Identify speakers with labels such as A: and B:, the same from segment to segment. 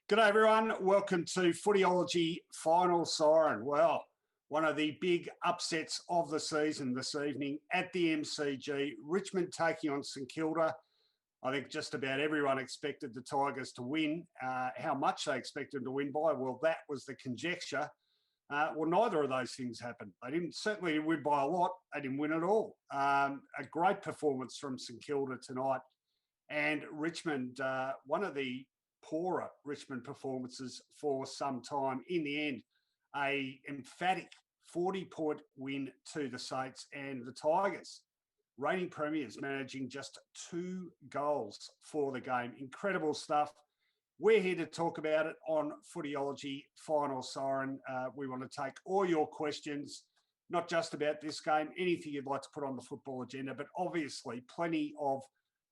A: G'day everyone, welcome to Footyology Final Siren. Well, one of the big upsets of the season this evening at the MCG, Richmond taking on St Kilda. I think just about everyone expected the Tigers to win. How much they expected to win by, well, that was the conjecture. Well, neither of those things happened. They certainly didn't win by a lot. They didn't win at all. A great performance from St Kilda tonight. And Richmond, one of the poorer Richmond performances for some time. In the end, a emphatic 40-point win to the Saints, and the Tigers, reigning premiers, managing just 2 goals for the game. Incredible stuff. We're here to talk about it on Footyology Final Siren. We want to take all your questions, not just about this game, anything you'd like to put on the football agenda, but obviously plenty of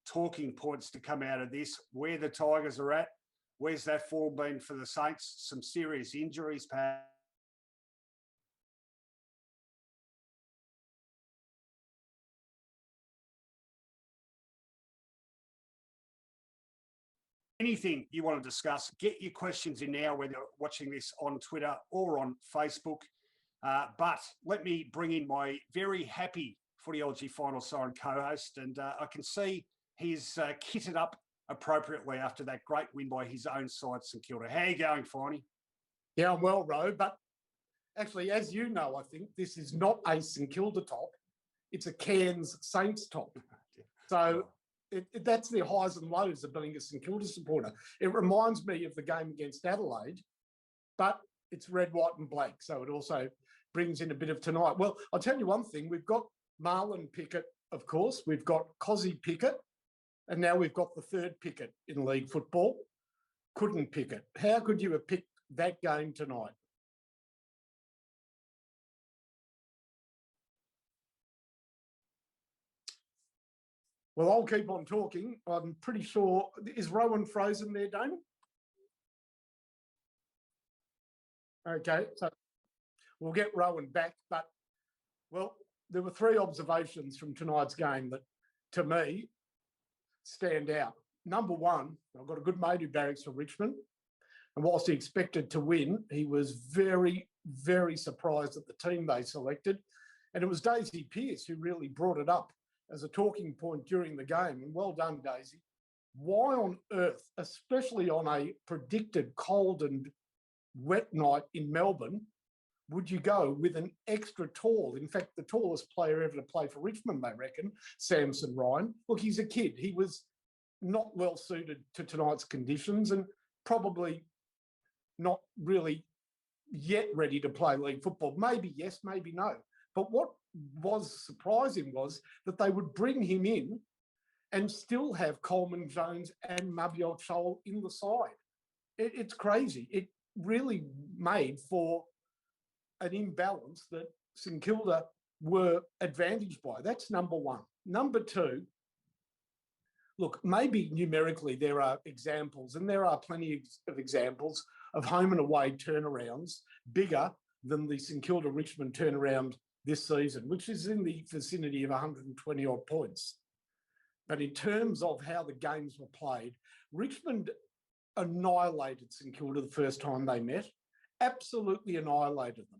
A: talking points to come out of this, where the Tigers are at. Where's that form been for the Saints? Some serious injuries, perhaps. Anything you want to discuss, get your questions in now, whether you're watching this on Twitter or on Facebook. But let me bring in my very happy Footyology Final Siren co-host, and I can see he's kitted up appropriately after that great win by his own side, St Kilda. How are you going, Finey?
B: Yeah, I'm well, Ro, but actually, as you know, I think this is not a St Kilda top. It's a Cairns Saints top. So that's the highs and lows of being a St Kilda supporter. It reminds me of the game against Adelaide, but it's red, white and black. So it also brings in a bit of tonight. Well, I'll tell you one thing. We've got Marlon Pickett, of course. We've got Cozzy Pickett. And now we've got the third Pickett in league football. Couldn't pick it. How could you have picked that game tonight? Well, I'll keep on talking. I'm pretty sure. Is Rowan frozen there, Damon? Okay, so we'll get Rowan back. But, well, there were 3 observations from tonight's game that, to me, stand out. Number one, I've got a good mate who barracks for Richmond, and whilst he expected to win, he was very, very surprised at the team they selected. And it was Daisy Pearce who really brought it up as a talking point during the game. And well done, Daisy. Why on earth, especially on a predicted cold and wet night in Melbourne, would you go with an extra tall? In fact, the tallest player ever to play for Richmond, they reckon, Samson Ryan. Look, he's a kid. He was not well suited to tonight's conditions and probably not really yet ready to play league football. Maybe yes, maybe no. But what was surprising was that they would bring him in and still have Coleman Jones and Mabior Chol in the side. It's crazy. It really made for an imbalance that St Kilda were advantaged by. That's number one. Number two, look, maybe numerically there are examples, and there are plenty of examples of home and away turnarounds bigger than the St Kilda Richmond turnaround this season, which is in the vicinity of 120 odd points. But in terms of how the games were played, Richmond annihilated St Kilda the first time they met, absolutely annihilated them.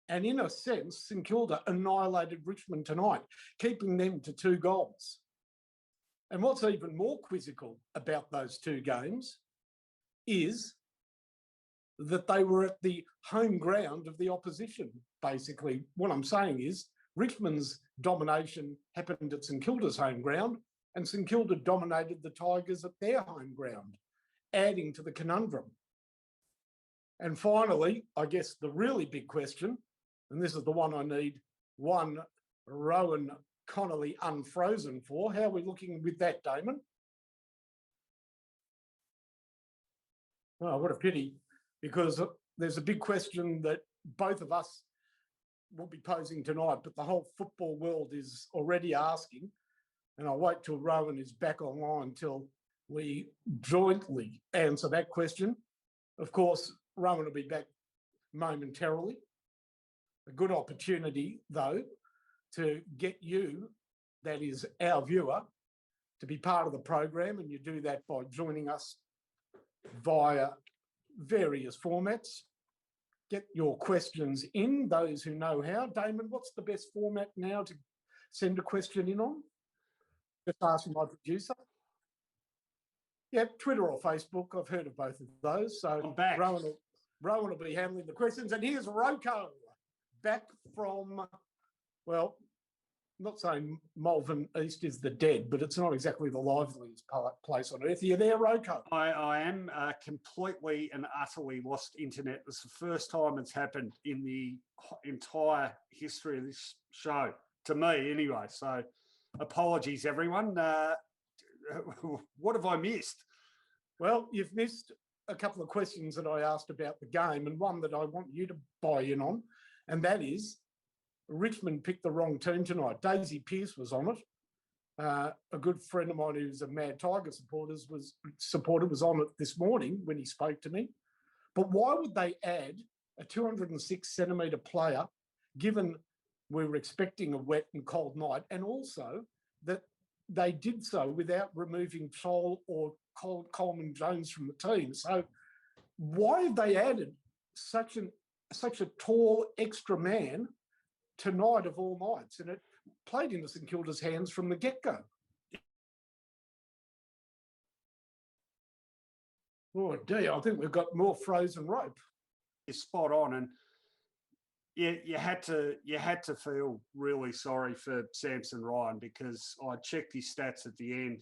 B: And in a sense, St Kilda annihilated Richmond tonight, keeping them to 2 goals. And what's even more quizzical about those 2 games is that they were at the home ground of the opposition, basically. What I'm saying is Richmond's domination happened at St Kilda's home ground, and St Kilda dominated the Tigers at their home ground, adding to the conundrum. And finally, I guess the really big question, and this is the one I need one Rowan Connolly unfrozen for. How are we looking with that, Damon? Oh, what a pity, because there's a big question that both of us will be posing tonight, but the whole football world is already asking, and I'll wait till Rowan is back online till we jointly answer that question. Of course, Rowan will be back momentarily. A good opportunity, though, to get you, that is our viewer, to be part of the program, and you do that by joining us via various formats. Get your questions in, those who know how. Damon, what's the best format now to send a question in on? Just asking my producer. Yep, Twitter or Facebook. I've heard of both of those. So
A: I'm back.
B: Rowan will be handling the questions. And here's RoCo back from, well, I'm not saying Malvern East is the dead, but it's not exactly the liveliest place on earth. Are you there, RoCo?
A: I am completely and utterly lost internet. It's the first time it's happened in the entire history of this show, to me anyway. So apologies, everyone. What have I missed?
B: Well, you've missed a couple of questions that I asked about the game, and one that I want you to buy in on, and that is Richmond picked the wrong team tonight. Daisy Pearce was on it. A good friend of mine who's a Mad Tiger supporter was on it this morning when he spoke to me. But why would they add a 206 centimetre player, given we were expecting a wet and cold night, and also that they did so without removing Toll or Coleman Jones from the team? So why have they added such a tall extra man tonight of all nights? And it played into St Kilda's hands from the get-go. Oh dear, I think we've got more frozen rope.
A: You're spot on, and you had to feel really sorry for Samson Ryan, because I checked his stats at the end.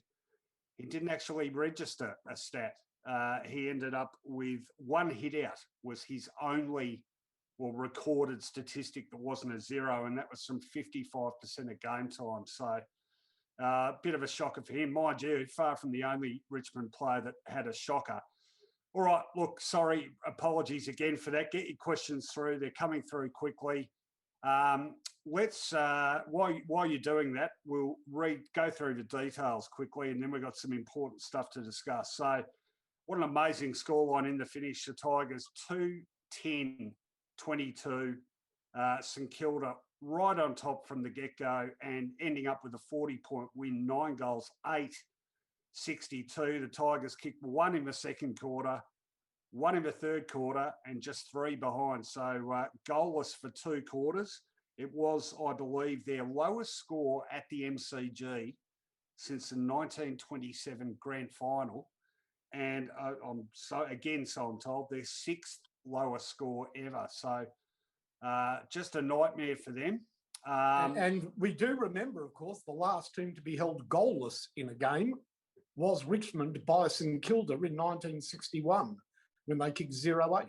A: He didn't actually register a stat. He ended up with one hit out, was his only recorded statistic that wasn't a zero, and that was from 55% of game time. So a bit of a shocker for him. Mind you, far from the only Richmond player that had a shocker. All right, look, sorry, apologies again for that. Get your questions through. They're coming through quickly. Let's, while you're doing that, we'll go through the details quickly, and then we've got some important stuff to discuss. So what an amazing scoreline in the finish. The Tigers 2-10. 22, St Kilda right on top from the get-go and ending up with a 40-point win, 9 goals, 8-62. The Tigers kicked one in the second quarter, one in the third quarter, and just 3 behind. So goalless for 2 quarters. It was, I believe, their lowest score at the MCG since the 1927 grand final. And I'm told, their 6th lowest score ever. So just a nightmare for them.
B: And we do remember, of course, the last team to be held goalless in a game was Richmond by St Kilda in 1961 when they kicked 0-8.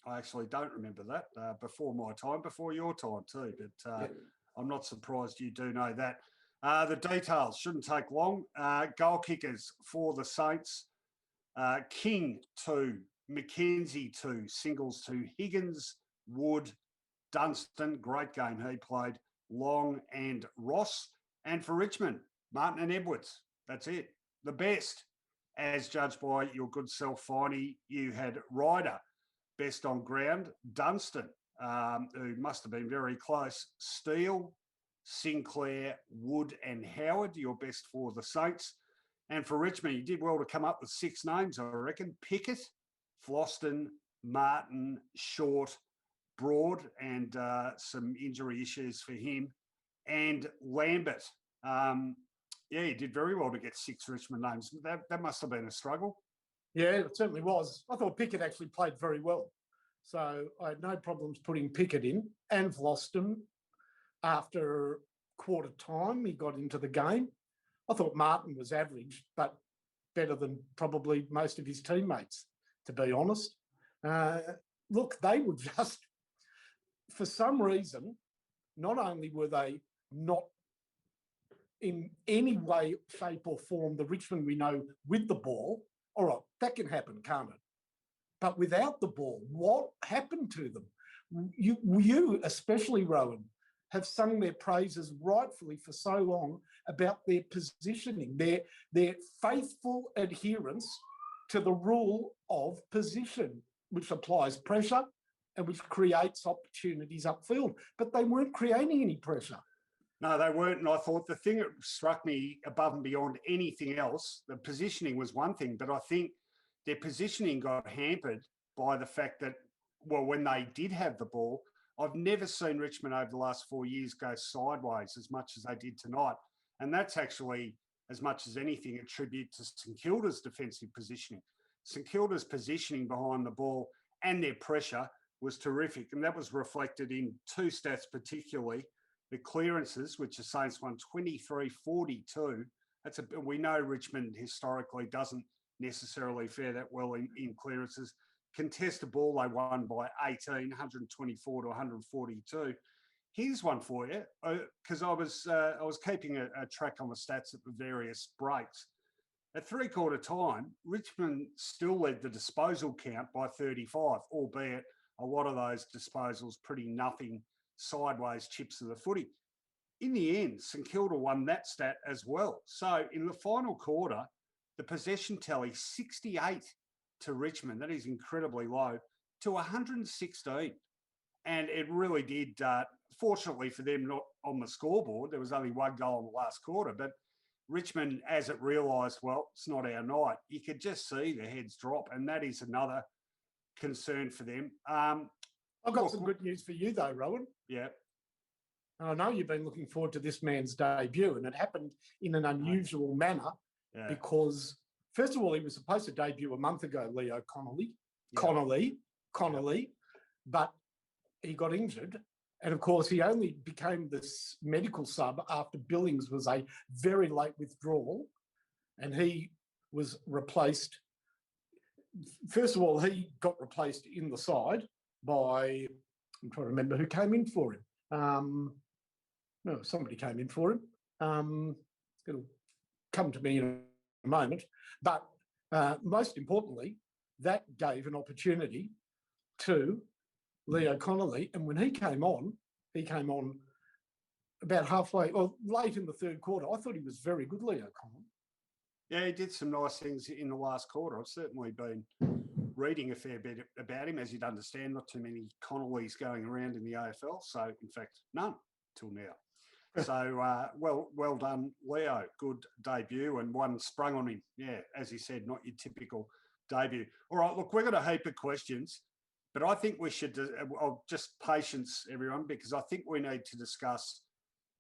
A: I actually don't remember that, before my time, before your time too, but yeah. I'm not surprised you do know that. The details shouldn't take long. Goal kickers for the Saints, King 2, McKenzie 2, Singles 2, Higgins, Wood, Dunstan, great game he played, Long and Ross. And for Richmond, Martin and Edwards. That's it. The best, as judged by your good self, Finey. You had Ryder, best on ground, Dunstan, who must have been very close, Steele, Sinclair, Wood and Howard, your best for the Saints. And for Richmond, you did well to come up with 6 names, I reckon. Pickett, Floston, Martin, Short, Broad, and some injury issues for him, and Lambert. Yeah, he did very well to get 6 Richmond names. That must have been a struggle.
B: Yeah, it certainly was. I thought Pickett actually played very well. So I had no problems putting Pickett in, and Floston. After quarter time, he got into the game. I thought Martin was average, but better than probably most of his teammates, to be honest. Look, they were just, for some reason, not only were they not in any way, shape or form the Richmond we know with the ball. All right, that can happen, can't it? But without the ball, what happened to them? You especially, Rowan, have sung their praises rightfully for so long about their positioning, their faithful adherence to the rule of position, which applies pressure and which creates opportunities upfield. But they weren't creating any pressure.
A: No, they weren't. And I thought the thing that struck me above and beyond anything else, the positioning was one thing, but I think their positioning got hampered by the fact that, well, when they did have the ball, I've never seen Richmond over the last 4 years go sideways as much as they did tonight. And that's actually, as much as anything, a tribute to St Kilda's defensive positioning. St Kilda's positioning behind the ball and their pressure was terrific. And that was reflected in two stats particularly, the clearances, which the Saints won 23-42. We know Richmond historically doesn't necessarily fare that well in clearances. Contested ball, they won by 18, 124 to 142. Here's one for you, because I was keeping a track on the stats at the various breaks. At three-quarter time, Richmond still led the disposal count by 35, albeit a lot of those disposals pretty nothing sideways chips of the footy. In the end, St Kilda won that stat as well. So in the final quarter, the possession tally 68 to Richmond, that is incredibly low, to 116. And it really did, fortunately for them, not on the scoreboard. There was only one goal in the last quarter, but Richmond, as it realised, well, it's not our night. You could just see the heads drop, and that is another concern for them.
B: I've got some good news for you, though, Rowan.
A: Yeah.
B: I know you've been looking forward to this man's debut, and it happened in an unusual manner because, first of all, he was supposed to debut a month ago, Leo Connolly, but he got injured. And, of course, he only became this medical sub after Billings was a very late withdrawal, and he was replaced. First of all, he got replaced in the side by, I'm trying to remember who came in for him. No, somebody came in for him. It'll come to me in a moment. But most importantly, that gave an opportunity to Leo Connolly. And when he came on about halfway or late in the third quarter. I thought he was very good, Leo Connolly.
A: Yeah, he did some nice things in the last quarter. I've certainly been reading a fair bit about him. As you'd understand, not too many Connollys going around in the AFL. So, in fact, none till now. So, well done, Leo. Good debut, and one sprung on him. Yeah, as he said, not your typical debut. All right, look, we've got a heap of questions, but I think we should just patience, everyone, because I think we need to discuss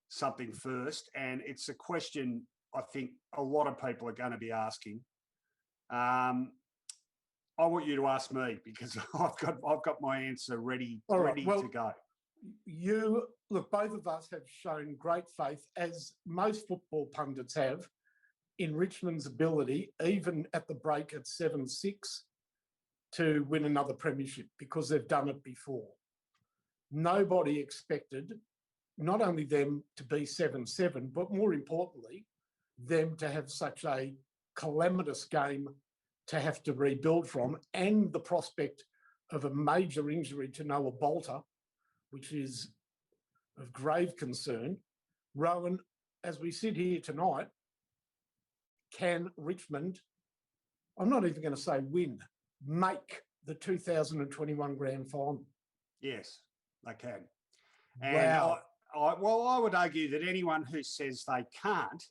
A: something first, and it's a question I think a lot of people are going to be asking. I want you to ask me because I've got my answer ready to go.
B: You look, both of us have shown great faith, as most football pundits have, in Richmond's ability, even at the break at 7-6, to win another premiership because they've done it before. Nobody expected not only them to be 7-7, but more importantly, them to have such a calamitous game to have to rebuild from, and the prospect of a major injury to Noah Bolter, which is of grave concern. Rowan, as we sit here tonight, can Richmond, I'm not even going to say win, make the 2021 grand final?
A: Yes, they can. And
B: wow.
A: I would argue that anyone who says they can't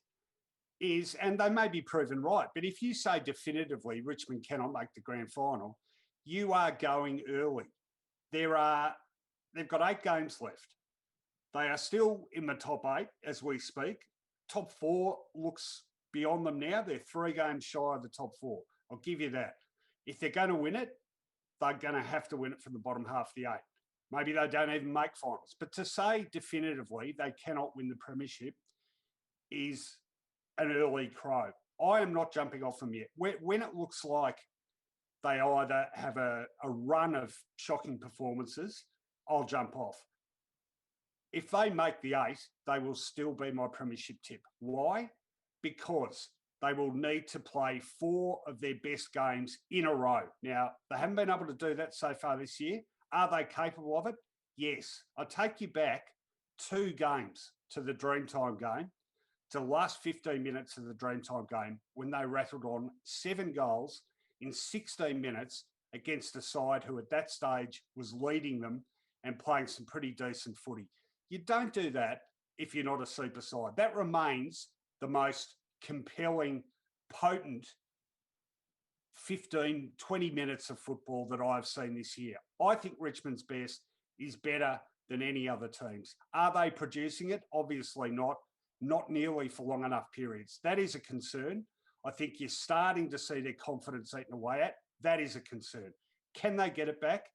A: is, and they may be proven right, but if you say definitively Richmond cannot make the grand final, you are going early. They've got 8 games left. They are still in the top 8 as we speak. Top 4 looks beyond them now. They're 3 games shy of the top 4. I'll give you that. If they're going to win it, they're going to have to win it from the bottom half of the 8. Maybe they don't even make finals. But to say definitively they cannot win the premiership is an early crow. I am not jumping off them yet. When it looks like they either have a run of shocking performances, I'll jump off. If they make the 8, they will still be my premiership tip. Why? Because they will need to play 4 of their best games in a row. Now, they haven't been able to do that so far this year. Are they capable of it? Yes. I take you back 2 games to the Dreamtime game, to the last 15 minutes of the Dreamtime game, when they rattled on 7 goals in 16 minutes against a side who at that stage was leading them and playing some pretty decent footy. You don't do that if you're not a super side. That remains the most compelling, potent 15, 20 minutes of football that I've seen this year. I think Richmond's best is better than any other teams. Are they producing it? Obviously not nearly for long enough periods. That is a concern. I think you're starting to see their confidence eaten away at. That is a concern. Can they get it back?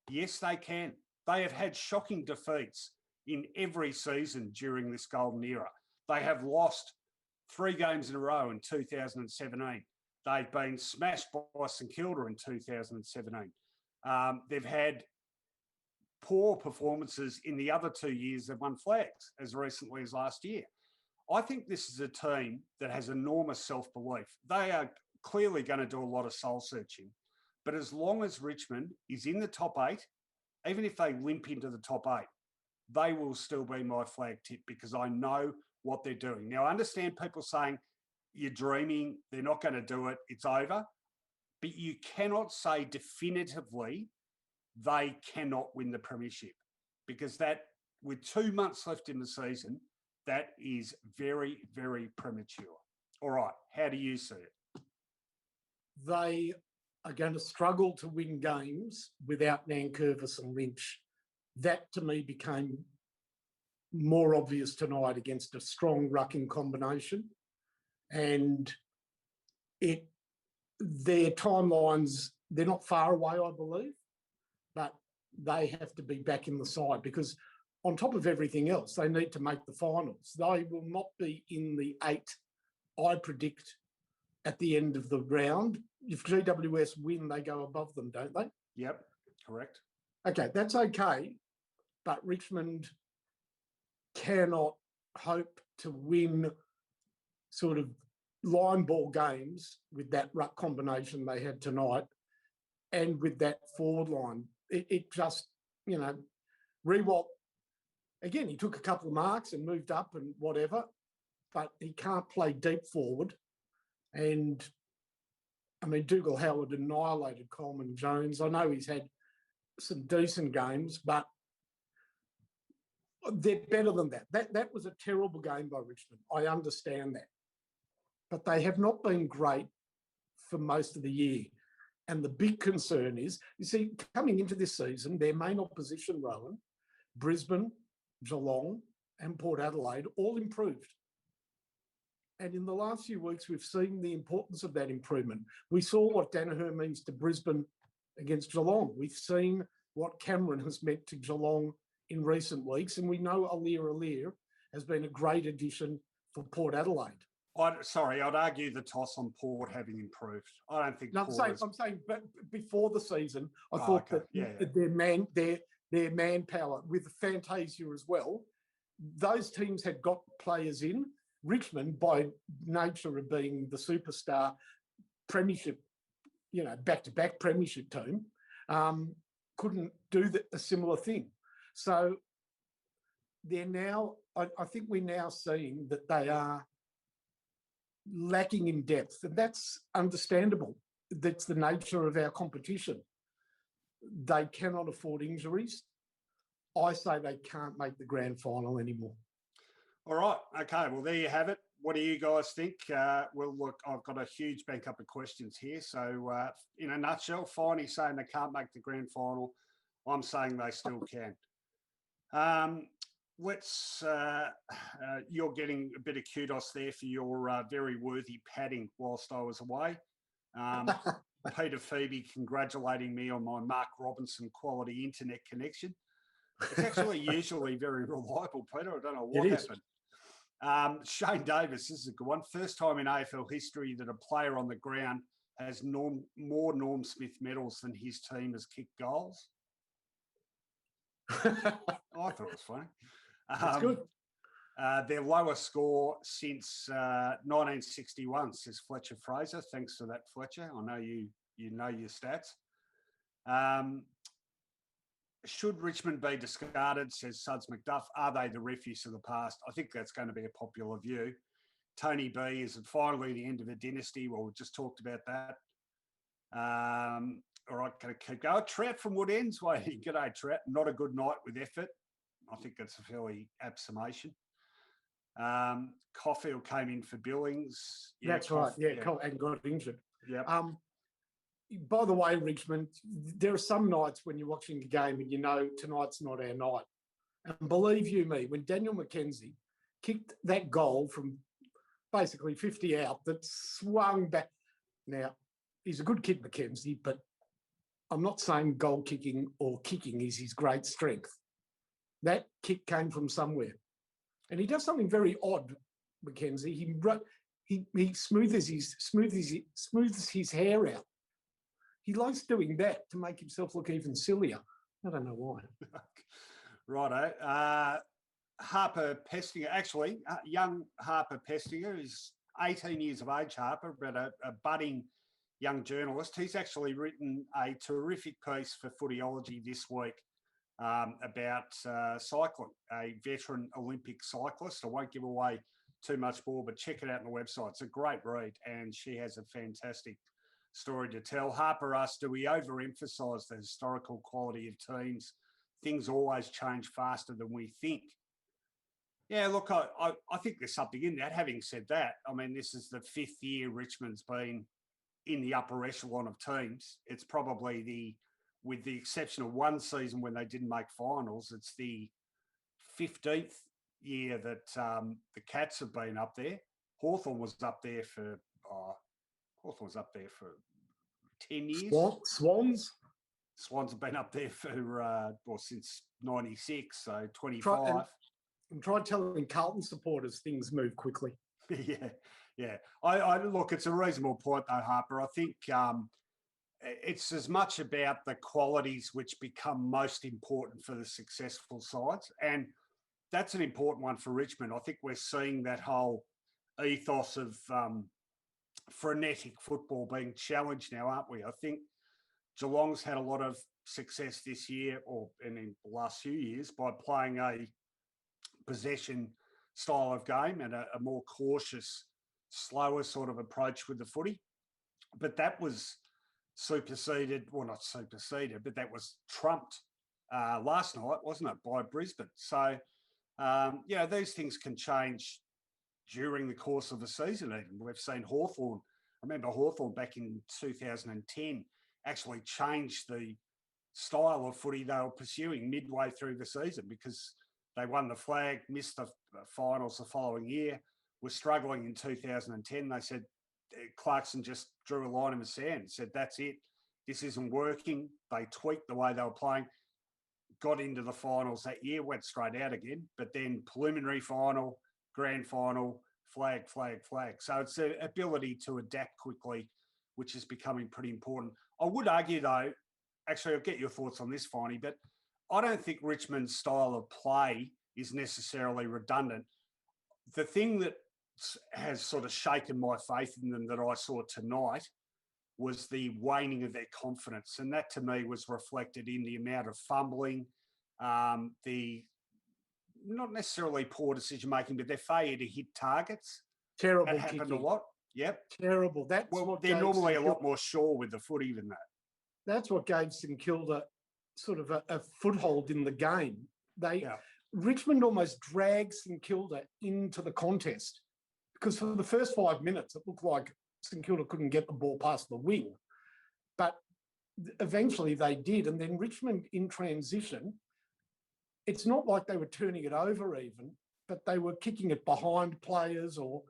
A: Yes, they can. They have had shocking defeats in every season during this golden era. They have lost 3 games in a row in 2017. They've been smashed by St Kilda in 2017. They've had poor performances in the other 2 years they've won flags, as recently as last year. I think this is a team that has enormous self-belief. They are clearly going to do a lot of soul searching. But as long as Richmond is in the top 8, even if they limp into the top 8, they will still be my flag tip because I know what they're doing. Now, I understand people saying, you're dreaming, they're not going to do it, it's over. But you cannot say definitively they cannot win the premiership because that, with 2 months left in the season, that is very, very premature. All right, how do you see it?
B: They are going to struggle to win games without Nankervis and Lynch. That, to me, became more obvious tonight against a strong rucking combination. And their timelines, they're not far away, I believe, but they have to be back in the side because on top of everything else, they need to make the finals. They will not be in the 8, I predict, at the end of the round. If GWS win, they go above them, don't they?
A: Yep, correct.
B: Okay, that's okay, but Richmond cannot hope to win sort of line ball games with that ruck combination they had tonight and with that forward line. It just, Rewalt, again, he took a couple of marks and moved up and whatever, but he can't play deep forward. And, Dougal Howard annihilated Coleman Jones. I know he's had some decent games, but they're better than that. That was a terrible game by Richmond. I understand that. But they have not been great for most of the year. And the big concern is, you see, coming into this season, their main opposition, Rowan, Brisbane, Geelong and Port Adelaide, all improved. And in the last few weeks, we've seen the importance of that improvement. We saw what Danaher means to Brisbane against Geelong. We've seen what Cameron has meant to Geelong in recent weeks. And we know Aliir has been a great addition for Port Adelaide.
A: I'd argue the toss on Port having improved. I don't think.
B: No, I'm saying, but before the season, I thought that their manpower with Fantasia as well, those teams had got players in. Richmond, by nature of being the superstar premiership, back-to-back premiership team, couldn't do a similar thing. So they're now, I think we're now seeing that they are lacking in depth, and that's understandable. That's the nature of our competition. They cannot afford injuries. I say they can't make the grand final anymore.
A: All right. Okay. Well, there you have it. What do you guys think? Well, look, I've got a huge bank up of questions here. So, in a nutshell, Finey saying they can't make the grand final. I'm saying they still can. You're getting a bit of kudos there for your very worthy padding whilst I was away. Peter Phoebe congratulating me on my Mark Robinson quality internet connection. It's actually usually very reliable, Peter. I don't know what happened. Shane Davis, this is a good one. First time in AFL history that a player on the ground has more Norm Smith medals than his team has kicked goals. I thought it was funny.
B: That's good.
A: Their lowest score since 1961, says Fletcher Fraser. Thanks for that, Fletcher. I know you know your stats. Should Richmond be discarded, says Suds McDuff? Are they the refuse of the past? I think that's going to be a popular view. Tony B, is it finally the end of a dynasty? Well, we just talked about that. All right, going to keep going. Trout from Wood Ends waiting. G'day, Trout. Not a good night with effort. I think that's a fairly apt summation. Caulfield came in for Billings.
B: Yeah, that's right. Yeah, and got injured.
A: Yeah.
B: by the way, Richmond, there are some nights when you're watching the game and you know tonight's not our night. And believe you me, when Daniel McKenzie kicked that goal from basically 50 out that swung back. Now, he's a good kid, McKenzie, but I'm not saying goal kicking or kicking is his great strength. That kick came from somewhere. And he does something very odd, McKenzie. He smooths his hair out. He likes doing that to make himself look even sillier. I don't know why.
A: Righto. Harper Pestinger, actually, young Harper Pestinger is 18 years of age, Harper, but a budding young journalist. He's actually written a terrific piece for Footyology this week about cycling, a veteran Olympic cyclist. I won't give away too much more, but check it out on the website. It's a great read, and she has a fantastic story to tell. Harper asked, do we overemphasise the historical quality of teams? Things always change faster than we think. Yeah, look, I think there's something in that. Having said that, I mean, this is the 5th year Richmond's been in the upper echelon of teams. It's probably with the exception of one season when they didn't make finals, it's the 15th year that the Cats have been up there. Hawthorn was up there for 10 years. Swans have been up there for since 96, so 25.
B: And try telling Carlton supporters things move quickly.
A: Yeah. I look, it's a reasonable point though, Harper. I think it's as much about the qualities which become most important for the successful sides, and that's an important one for Richmond. I think we're seeing that whole ethos of frenetic football being challenged now, aren't we? I think Geelong's had a lot of success this year, and in the last few years, by playing a possession style of game and a more cautious, slower sort of approach with the footy. But that was not superseded, but that was trumped last night, wasn't it, by Brisbane? So, these things can change during the course of the season even. We've seen Hawthorn. I remember Hawthorn back in 2010 actually changed the style of footy they were pursuing midway through the season because they won the flag, missed the finals the following year, were struggling in 2010. They said, Clarkson just drew a line in the sand and said, that's it. This isn't working. They tweaked the way they were playing, got into the finals that year, went straight out again, but then preliminary final, grand final, flag. So it's the ability to adapt quickly, which is becoming pretty important. I would argue, though, actually, I'll get your thoughts on this, Finey, but I don't think Richmond's style of play is necessarily redundant. The thing that has sort of shaken my faith in them that I saw tonight was the waning of their confidence. And that, to me, was reflected in the amount of fumbling, the not necessarily poor decision-making, but their failure to hit targets.
B: Terrible
A: That happened
B: kicking.
A: a lot. Yep.
B: Terrible.
A: They're normally a lot more sure with the footy than that.
B: That's what gave St Kilda sort of a foothold in the game. Richmond almost dragged St Kilda into the contest because for the first 5 minutes, it looked like St Kilda couldn't get the ball past the wing. But eventually they did. And then Richmond in transition, it's not like they were turning it over even, but they were kicking it behind players or,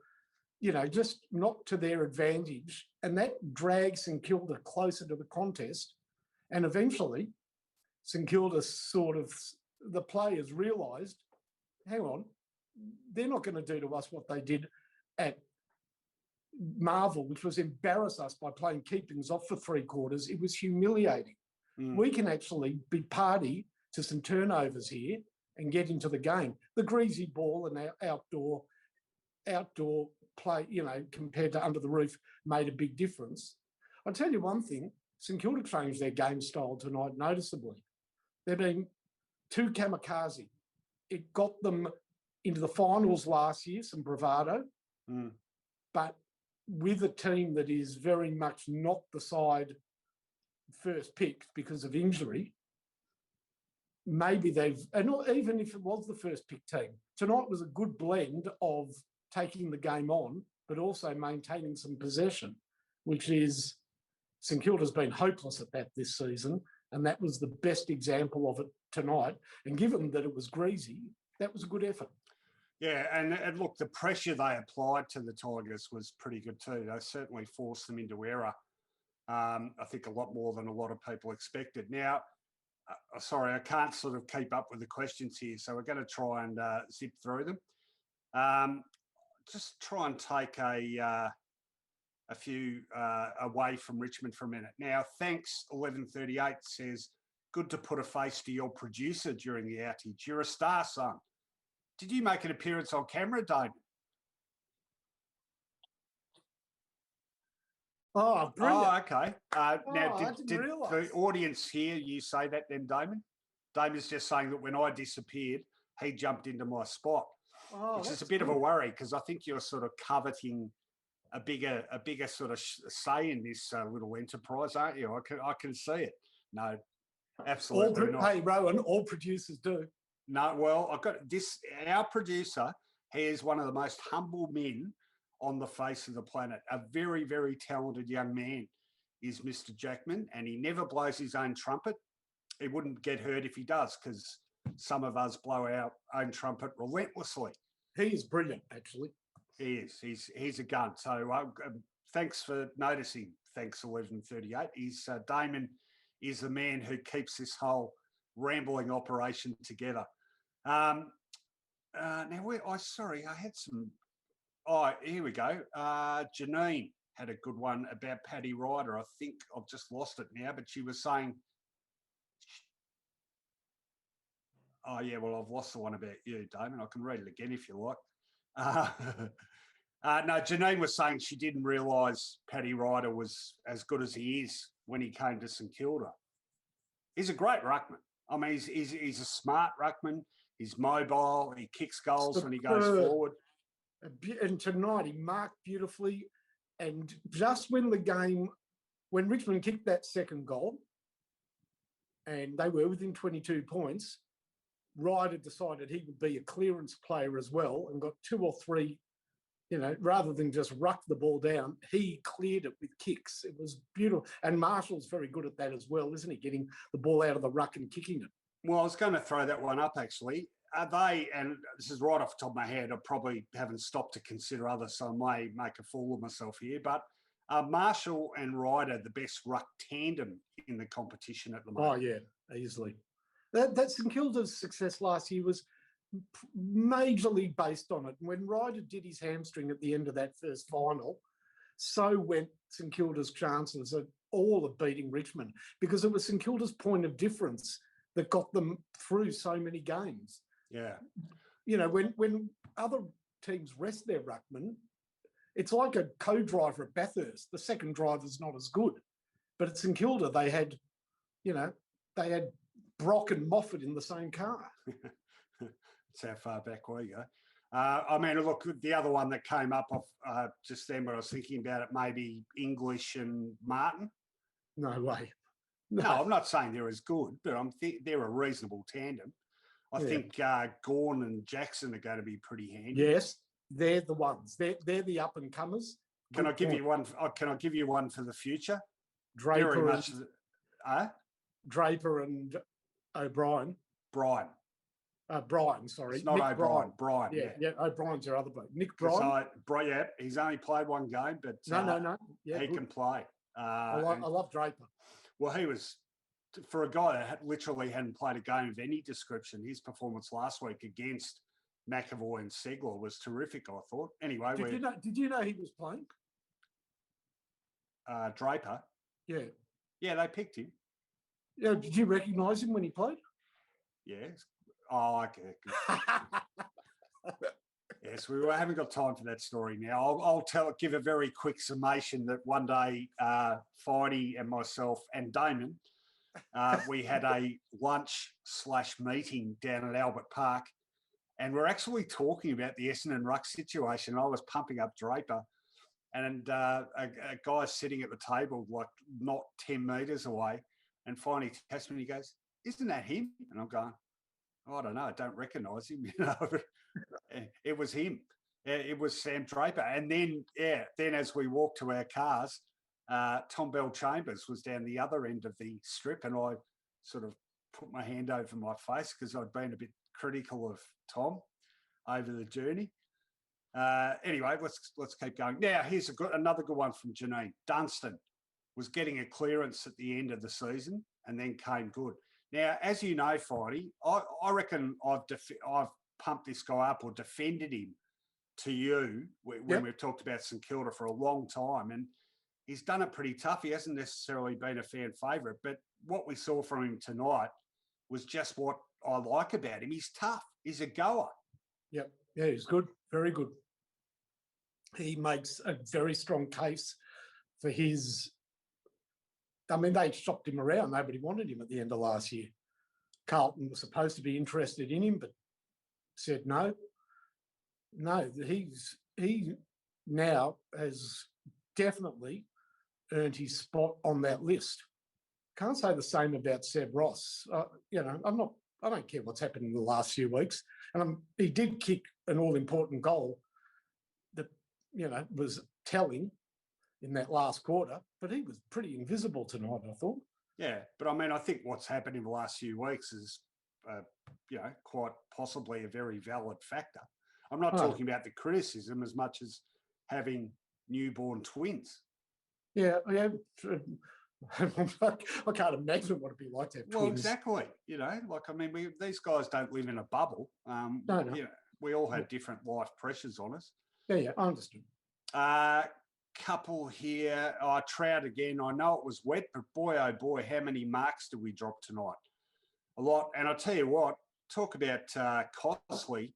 B: just not to their advantage. And that dragged St Kilda closer to the contest. And eventually, St Kilda the players realised, hang on, they're not going to do to us what they did at Marvel, which was embarrass us by playing keepings off for 3 quarters. It was humiliating. We can actually be party to some turnovers here and get into the game. The greasy ball and our outdoor play, compared to under the roof, made a big difference. I'll tell you one thing, St Kilda changed their game style tonight noticeably. They've been too kamikaze. It got them into the finals last year, some bravado, but with a team that is very much not the side first picked because of injury, maybe and even if it was the first pick team, tonight was a good blend of taking the game on, but also maintaining some possession, which is St Kilda's been hopeless at that this season, and that was the best example of it tonight. And given that it was greasy, that was a good effort.
A: Yeah, and look, the pressure they applied to the Tigers was pretty good too. They certainly forced them into error. I think a lot more than a lot of people expected. Now, sorry, I can't sort of keep up with the questions here, so we're going to try and zip through them. Just try and take a few away from Richmond for a minute. Now, thanks, 1138 says, good to put a face to your producer during the outage. You're a star, son. Did you make an appearance on camera, Damon?
B: Oh, brilliant.
A: Oh, okay. Now, did
B: realise.
A: the audience hear you say that then, Damon? Damon's just saying that when I disappeared, he jumped into my spot, which is a bit of a worry because I think you're sort of coveting a bigger sort of say in this little enterprise, aren't you? I can see it. No, absolutely not.
B: Hey, Rowan, all producers do.
A: No, well, I've got this. Our producer, he is one of the most humble men on the face of the planet. A very, very talented young man is Mr. Jackman, and he never blows his own trumpet. He wouldn't get hurt if he does, because some of us blow our own trumpet relentlessly.
B: He is brilliant, actually.
A: He is. He's a gun. So thanks for noticing. Thanks, 1138. Damon is the man who keeps this whole rambling operation together. Now, I had some. Oh, here we go. Janine had a good one about Paddy Ryder. I think I've just lost it now, but she was saying, oh, yeah, well, I've lost the one about you, Damon. I can read it again if you like. No, Janine was saying she didn't realise Paddy Ryder was as good as he is when he came to St Kilda. He's a great ruckman. I mean, he's a smart ruckman. He's mobile. He kicks goals when he goes forward.
B: And tonight he marked beautifully. And just when Richmond kicked that second goal and they were within 22 points, Ryder decided he would be a clearance player as well and got 2 or 3, rather than just ruck the ball down, he cleared it with kicks. It was beautiful. And Marshall's very good at that as well, isn't he? Getting the ball out of the ruck and kicking it.
A: Well, I was going to throw that one up, actually. Are they, and this is right off the top of my head, I probably haven't stopped to consider others, so I may make a fool of myself here, but are Marshall and Ryder the best ruck tandem in the competition at the moment?
B: Oh, yeah, easily. That St Kilda's success last year was majorly based on it. When Ryder did his hamstring at the end of that first final, so went St Kilda's chances at all of beating Richmond, because it was St Kilda's point of difference that got them through so many games.
A: Yeah.
B: When other teams rest their ruckman, it's like a co-driver at Bathurst. The second driver's not as good. But at St Kilda, they had Brock and Moffat in the same car.
A: That's how far back we go. I mean, look, the other one that came up off just then when I was thinking about it, maybe English and Martin.
B: No way.
A: No, I'm not saying they're as good, but they're a reasonable tandem. I think Gawn and Jackson are going to be pretty handy.
B: Yes, they're the ones. They're the up and comers.
A: Can I give you one? Can I give you one for the future?
B: Draper and O'Brien.
A: Brian,
B: sorry.
A: It's not
B: Nick
A: O'Brien. Brian.
B: Yeah. O'Brien's your other bloke. Nick Bryan.
A: Yeah, he's only played one game, but
B: no. Yeah,
A: he can play.
B: I love Draper.
A: Well, he was, for a guy that literally hadn't played a game of any description, his performance last week against McAvoy and Segler was terrific, I thought. Anyway,
B: did you know he was playing?
A: Draper?
B: Yeah.
A: Yeah, they picked him.
B: Yeah, did you recognise him when he played?
A: Yes. Oh, okay. Yes, we haven't got time for that story now. I'll give a very quick summation that one day, Finey and myself and Damon, we had a lunch/meeting down at Albert Park, and we're actually talking about the Essendon ruck situation. I was pumping up Draper, and a guy sitting at the table, like not 10 metres away, and Finey tests me and he goes, "Isn't that him?" And I'm going, I don't know. I don't recognise him. It was him. It was Sam Draper. And then as we walked to our cars, Tom Bell-Chambers was down the other end of the strip, and I sort of put my hand over my face because I'd been a bit critical of Tom over the journey. Anyway, let's keep going. Now, here's another good one from Janine. Dunstan was getting a clearance at the end of the season and then came good. Now, as you know, Finey, I reckon I've pumped this guy up or defended him to you when we've talked about St Kilda for a long time, and he's done it pretty tough. He hasn't necessarily been a fan favourite, but what we saw from him tonight was just what I like about him. He's tough. He's a goer.
B: Yep. Yeah, he's good. Very good. He makes a very strong case for his... I mean, they shopped him around. Nobody wanted him at the end of last year. Carlton was supposed to be interested in him, but said no. No, he now has definitely earned his spot on that list. Can't say the same about Seb Ross. I don't care what's happened in the last few weeks. And he did kick an all-important goal that, was telling in that last quarter, but he was pretty invisible tonight, I thought.
A: Yeah, but I mean, I think what's happened in the last few weeks is, quite possibly a very valid factor. I'm not talking about the criticism as much as having newborn twins.
B: Yeah. I can't imagine what it'd be like to have twins.
A: Well, exactly. These guys don't live in a bubble.
B: No.
A: We all had different life pressures on us.
B: Yeah, I understood.
A: Couple here. Trout again. I know it was wet, but boy, oh boy, how many marks did we drop tonight? A lot. And I'll tell you what, talk about costly.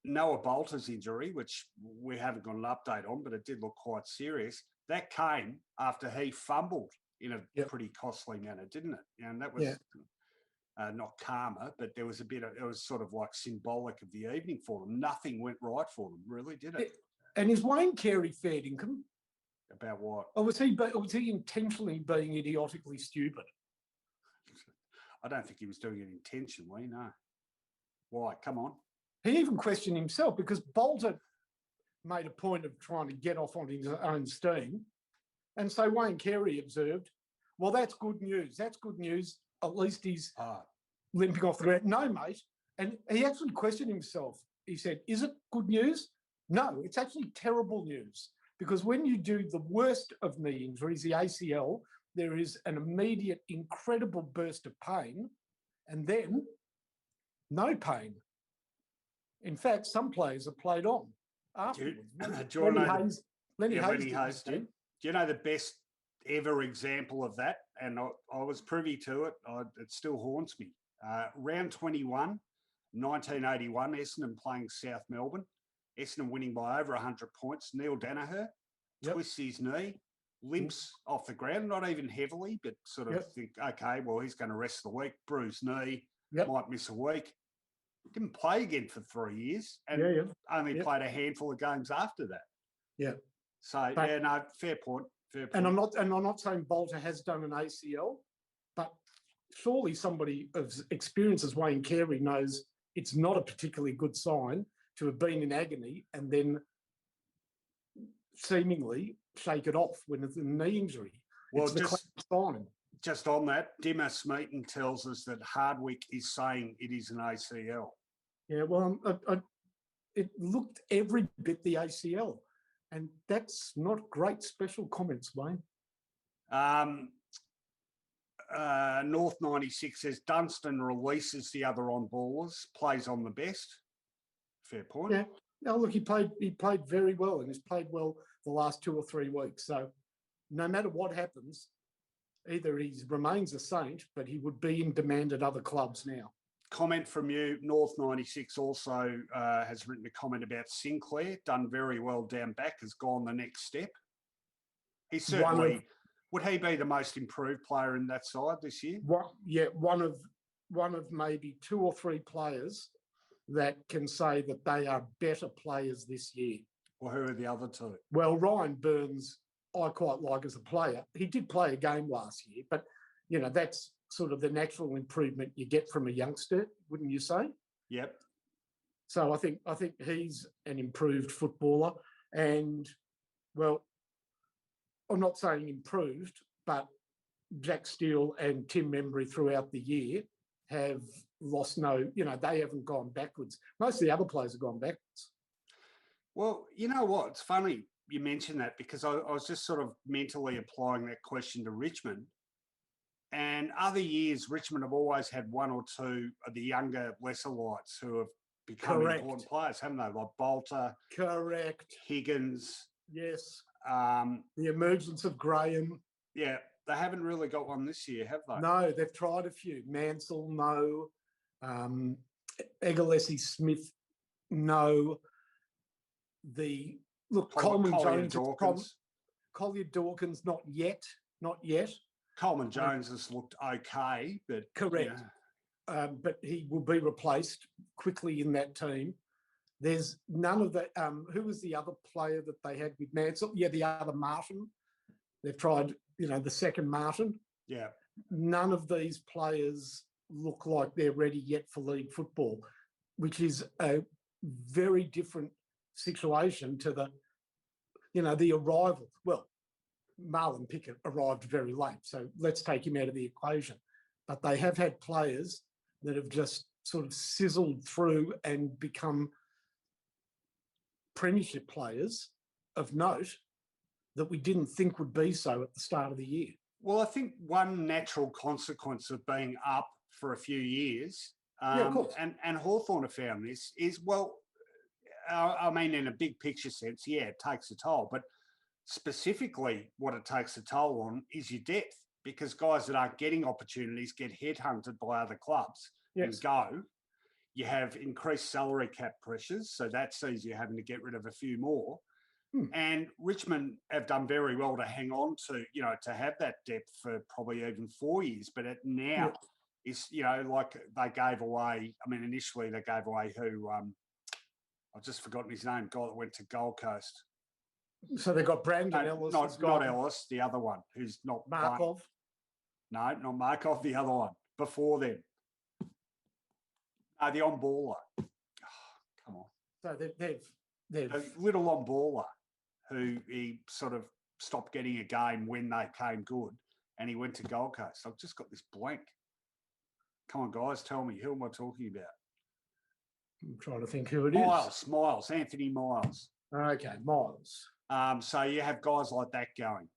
A: Noah Bolter's injury, which we haven't got an update on, but it did look quite serious. That came after he fumbled in a pretty costly manner, didn't it? And that was not karma, but there was it was sort of like symbolic of the evening for them. Nothing went right for them, really, did it?
B: And is Wayne Carey fair income?
A: About what?
B: Or was he intentionally being idiotically stupid?
A: I don't think he was doing it intentionally, no. Why? Come on.
B: He even questioned himself because Bolter made a point of trying to get off on his own steam. And so Wayne Carey observed, well, that's good news. That's good news. At least he's limping off the ground. No, mate. And he actually questioned himself. He said, is it good news? No, it's actually terrible news. Because when you do the worst of knee injuries, the ACL, there is an immediate, incredible burst of pain, and then no pain. In fact, some players have played on afterwards.
A: Lenny Hayes did. Do you know the best ever example of that? And I was privy to it. It still haunts me. Round 21, 1981, Essendon playing South Melbourne. Essendon winning by over 100 points. Neil Danaher twists his knee, limps off the ground, not even heavily, but sort of think, okay, well, he's going to rest the week. Bruised knee, might miss a week. Didn't play again for 3 years and only played a handful of games after that.
B: Yeah.
A: So, fair point. Fair point.
B: And I'm not saying Bolter has done an ACL, but surely somebody of experience as Wayne Carey knows it's not a particularly good sign to have been in agony and then seemingly shake it off when it's a knee injury.
A: Well, just on that, Dimmer Smeaton tells us that Hardwick is saying it is an ACL.
B: Yeah, well, it looked every bit the ACL, and that's not great special comments, Wayne.
A: North 96 says Dunstan releases the other on-ballers, plays on the best. Fair point.
B: Yeah. No, look, he played very well and he's played well the last 2 or 3 weeks. So no matter what happens, either he remains a saint, but he would be in demand at other clubs now.
A: Comment from you. North 96 also has written a comment about Sinclair, done very well down back, has gone the next step. He certainly... Would he be the most improved player in that side this year?
B: One of maybe 2 or 3 players that can say that they are better players this year.
A: Well, who are the other 2?
B: Well, Ryan Burns, I quite like as a player. He did play a game last year, but, that's sort of the natural improvement you get from a youngster, wouldn't you say?
A: Yep.
B: So I think he's an improved footballer. And, well, I'm not saying improved, but Jack Steele and Tim Membry throughout the year have lost they haven't gone backwards. Most of the other players have gone backwards.
A: Well, you know what? It's funny you mentioned that because I was just sort of mentally applying that question to Richmond. And other years, Richmond have always had one or two of the younger, lesser lights who have become important players, haven't they? Like Bolter.
B: Correct.
A: Higgins.
B: Yes. The emergence of Graham.
A: Yeah, they haven't really got one this year, have they?
B: No, they've tried a few. Mansell, no. Egalesi Smith, no. Coleman Jones. Collier Dawkins, not yet.
A: Coleman Jones has looked okay, but
B: correct. But he will be replaced quickly in that team. There's none of that. Who was the other player that they had with Mansell? Yeah, the other Martin. They've tried, the second Martin.
A: Yeah.
B: None of these players look like they're ready yet for league football, which is a very different situation to the arrival. Well, Marlon Pickett arrived very late, so let's take him out of the equation. But they have had players that have just sort of sizzled through and become premiership players of note that we didn't think would be so at the start of the year.
A: Well, I think one natural consequence of being up for a few years,
B: of course.
A: and Hawthorn have found this, is, I mean, in a big picture sense, yeah, it takes a toll, but specifically what it takes a toll on is your depth, because guys that aren't getting opportunities get headhunted by other clubs and go. You have increased salary cap pressures, so that sees you having to get rid of a few more. And Richmond have done very well to hang on to, to have that depth for probably even 4 years, but it now is, like they gave away, initially they gave away who, I've just forgotten his name, guy that went to Gold Coast.
B: So they got Brandon Ellis.
A: Not Ellis, the other one, who's not
B: Markov.
A: No, not Markov, the other one. Before them. The on-baller. Oh, come on.
B: So they've
A: a little on-baller who he sort of stopped getting a game when they came good, and he went to Gold Coast. I've just got this blank. Come on, guys, tell me, who am I talking about?
B: I'm trying to think who it is.
A: Miles, Anthony Miles.
B: Okay, Miles.
A: So you have guys like that going.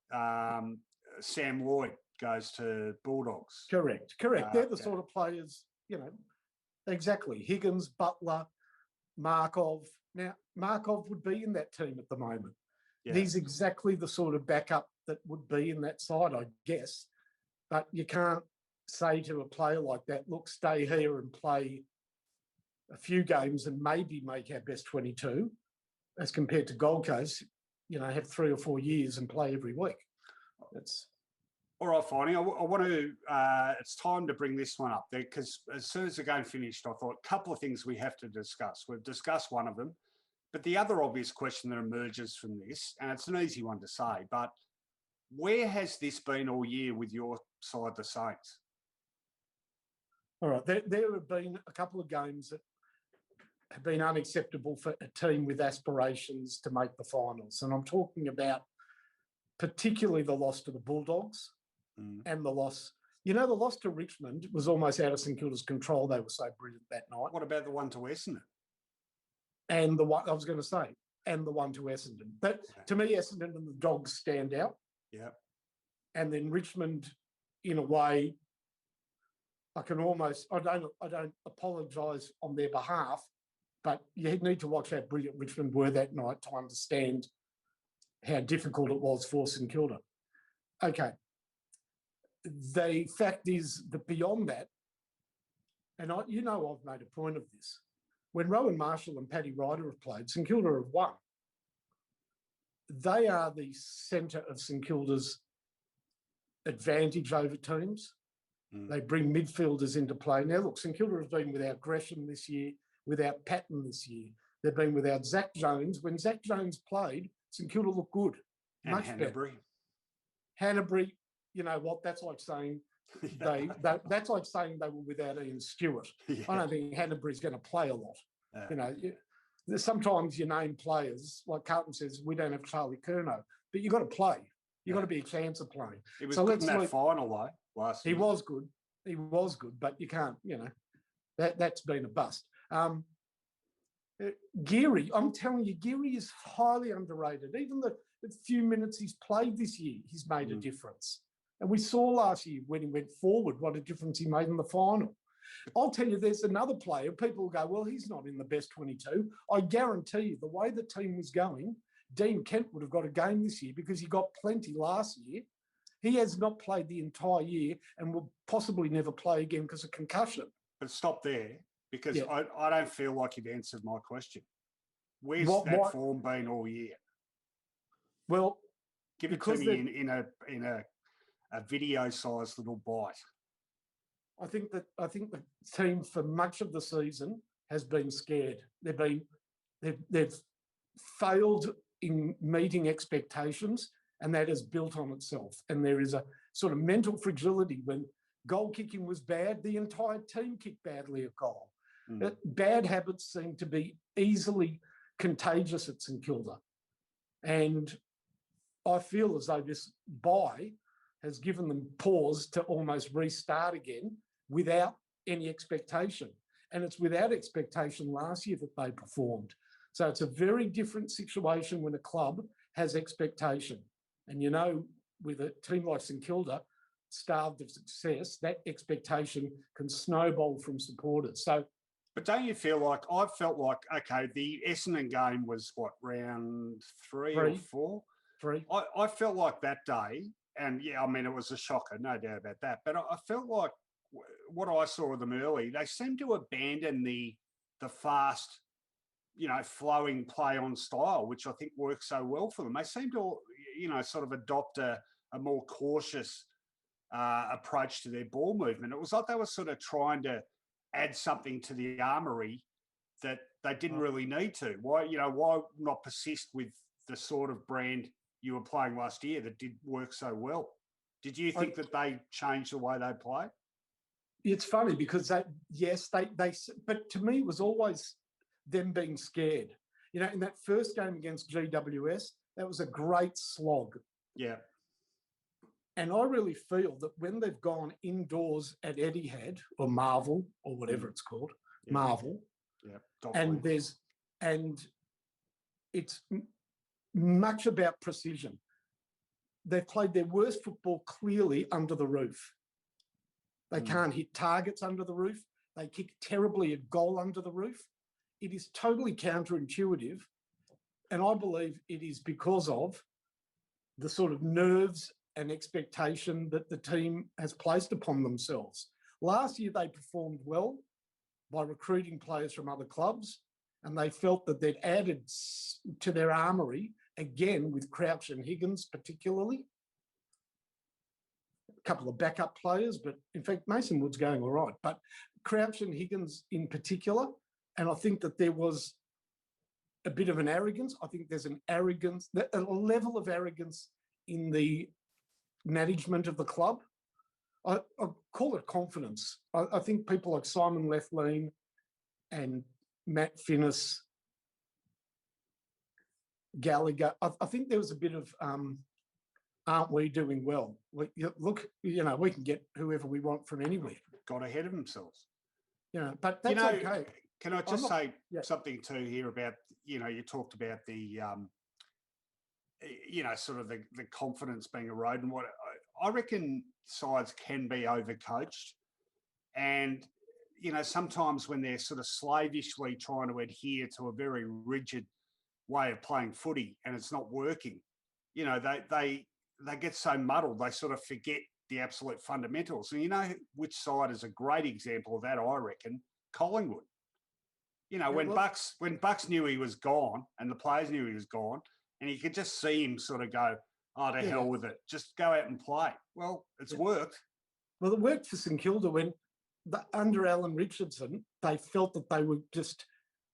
A: Sam Lloyd goes to Bulldogs.
B: Correct. They're the sort of players, exactly. Higgins, Butler, Markov. Now, Markov would be in that team at the moment. Yeah. He's exactly the sort of backup that would be in that side, I guess. But you can't say to a player like that, look, stay here and play a few games and maybe make our best 22, as compared to Gold Coast, have 3 or 4 years and play every week. That's
A: all right, Finey. I want to. It's time to bring this one up there, because as soon as the game finished, I thought a couple of things we have to discuss. We've discussed one of them, but the other obvious question that emerges from this, and it's an easy one to say, but where has this been all year with your side, the Saints?
B: All right, there have been a couple of games that have been unacceptable for a team with aspirations to make the finals, and I'm talking about particularly the loss to the Bulldogs. And the loss, the loss to Richmond was almost out of St Kilda's control. They were so brilliant that night.
A: What about the one to Essendon?
B: And the one, I was going to say, and the one to Essendon. But to me, Essendon and the Dogs stand out.
A: Yeah.
B: And then Richmond, in a way, I don't apologise on their behalf, but you need to watch how brilliant Richmond were that night to understand how difficult it was for St Kilda. Okay. The fact is that beyond that, and I've made a point of this, when Rowan Marshall and Paddy Ryder have played, St Kilda have won. They are the centre of St Kilda's advantage over teams. They bring midfielders into play. Now, look, St Kilda have been without Gresham this year, without Patton this year. They've been without Zach Jones. When Zach Jones played, St Kilda looked good.
A: And
B: much
A: Hanbury.
B: Better. Hanbury, you know what? That's like saying that's like saying they were without Ian Stewart. Yeah. I don't think Hanbury's going to play a lot. Sometimes you name players, like Carlton says, we don't have Charlie Curnow, but you've got to play. You've got to be a chance of playing.
A: He was good in that final, though, last year.
B: He was good. He was good, but you can't, that's been a bust. Geary, I'm telling you, Geary is highly underrated. Even the few minutes he's played this year, he's made a difference. And we saw last year when he went forward what a difference he made in the final. I'll tell you, there's another player. People will go, well, he's not in the best 22. I guarantee you, the way the team was going, Dean Kent would have got a game this year because he got plenty last year. He has not played the entire year and will possibly never play again because of concussion.
A: But stop there, because I don't feel like you've answered my question. Where's that form been all year?
B: Well,
A: give it to me in a video-sized little bite.
B: I think the team for much of the season has been scared. They've failed in meeting expectations, and that has built on itself. And there is a sort of mental fragility. When goal kicking was bad, the entire team kicked badly at goal. Bad habits seem to be easily contagious at St Kilda. And I feel as though this bye has given them pause to almost restart again without any expectation. And it's without expectation last year that they performed. So it's a very different situation when a club has expectation. And with a team like St Kilda, starved of success, that expectation can snowball from supporters. So,
A: but don't you feel like, I felt like, okay, the Essendon game was what, round three or four?
B: Three.
A: I felt like that day, and yeah, I mean, it was a shocker, no doubt about that. But I felt like what I saw of them early, they seemed to abandon the fast, flowing play on style, which I think works so well for them. They seem to, sort of adopt a more cautious approach to their ball movement. It was like they were sort of trying to add something to the armoury that they didn't really need to. Why not persist with the sort of brand you were playing last year that did work so well? Did you think that they changed the way they play?
B: It's funny because they but to me it was always them being scared. In that first game against GWS, that was a great slog.
A: Yeah.
B: And I really feel that when they've gone indoors at Etihad or Marvel or whatever it's called, Marvel, and it's much about precision. They've played their worst football clearly under the roof. They can't hit targets under the roof. They kick terribly at goal under the roof. It is totally counterintuitive. And I believe it is because of the sort of nerves and expectation that the team has placed upon themselves. Last year, they performed well by recruiting players from other clubs, and they felt that they'd added to their armoury, again, with Crouch and Higgins particularly. A couple of backup players, but in fact, Mason Wood's going all right. But Crouch and Higgins in particular, and I think that there was a bit of an arrogance. I think there's a level of arrogance in the management of the club. I call it confidence. I think people like Simon Lethlean and Matt Finnis, Gallagher, I think there was a bit of, aren't we doing well? Look, we can get whoever we want from anywhere.
A: Got ahead of themselves.
B: But that's okay.
A: Can I just say something too here about, you talked about the, sort of the confidence being eroded. And what I reckon sides can be overcoached. And, sometimes when they're sort of slavishly trying to adhere to a very rigid way of playing footy and it's not working, they get so muddled, they sort of forget the absolute fundamentals. And which side is a great example of that, I reckon? Collingwood. When Bucks knew he was gone and the players knew he was gone, and you could just see him sort of go, oh, to hell with it. Just go out and play. Well, it's worked.
B: Well, it worked for St Kilda when, under Alan Richardson, they felt that they were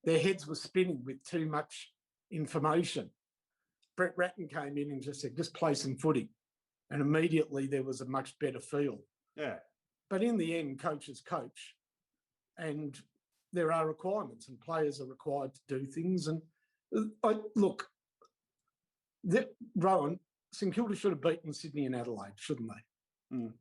B: their heads were spinning with too much information. Brett Ratton came in and just said, just play some footy. And immediately there was a much better feel.
A: Yeah.
B: But in the end, coaches coach. And there are requirements and players are required to do things. And Rowan, St Kilda should have beaten Sydney and Adelaide, shouldn't they?
A: Mm.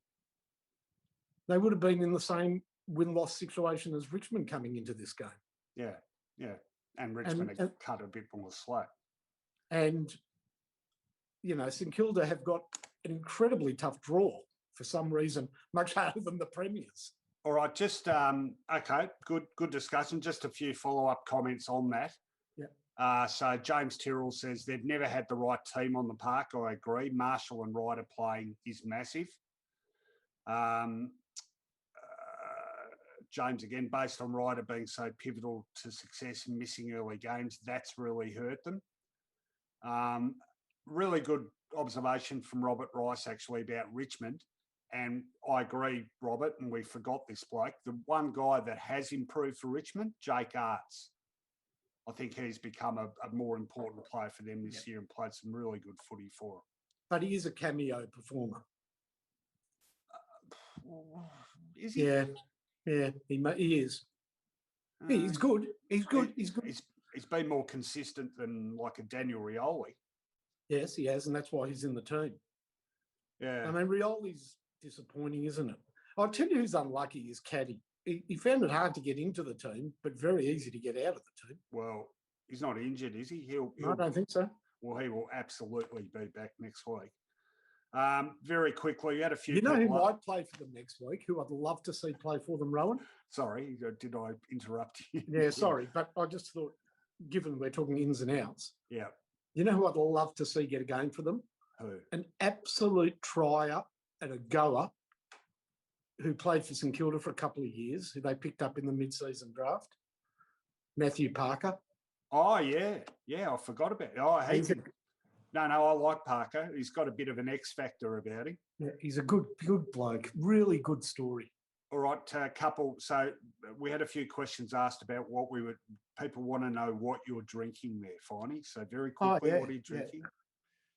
B: They would have been in the same win-loss situation as Richmond coming into this game.
A: Yeah, yeah. And Richmond had cut a bit more slack.
B: And, St Kilda have got an incredibly tough draw for some reason, much harder than the Premiers.
A: All right, just, okay, good discussion. Just a few follow-up comments on that.
B: Yeah.
A: So James Tyrrell says they've never had the right team on the park. I agree. Marshall and Ryder playing is massive. James, again, based on Ryder being so pivotal to success and missing early games, that's really hurt them. Really good observation from Robert Rice, actually, about Richmond. And I agree, Robert, and we forgot this bloke. The one guy that has improved for Richmond, Jake Arts. I think he's become a more important player for them this year and played some really good footy for them.
B: But he is a cameo performer.
A: Is he?
B: Yeah, he is. He's good. He's good.
A: He's been more consistent than like a Daniel Rioli.
B: Yes, he has, and that's why he's in the team.
A: Yeah.
B: I mean, Rioli's disappointing, isn't it? I'll tell you who's unlucky is Caddy. He found it hard to get into the team, but very easy to get out of the team.
A: Well, he's not injured, is he?
B: No, I don't think so.
A: Well, he will absolutely be back next week. Very quickly, you had a few.
B: You know who might play for them next week, who I'd love to see play for them, Rowan?
A: Sorry, did I interrupt you?
B: Yeah, sorry, but I just thought, given we're talking ins and outs,
A: yeah.
B: You know who I'd love to see get a game for them?
A: Who?
B: An absolute trier and a goer who played for St Kilda for a couple of years, who they picked up in the mid-season draft, Matthew Parker.
A: Oh, yeah. Yeah, I forgot about it. Oh, No, I like Parker. He's got a bit of an X factor about him.
B: Yeah, he's a good bloke. Really good story.
A: All right, couple. So we had a few questions asked about what we would. People want to know what you're drinking there, Finey. So very quickly, what are you drinking?
B: Yeah.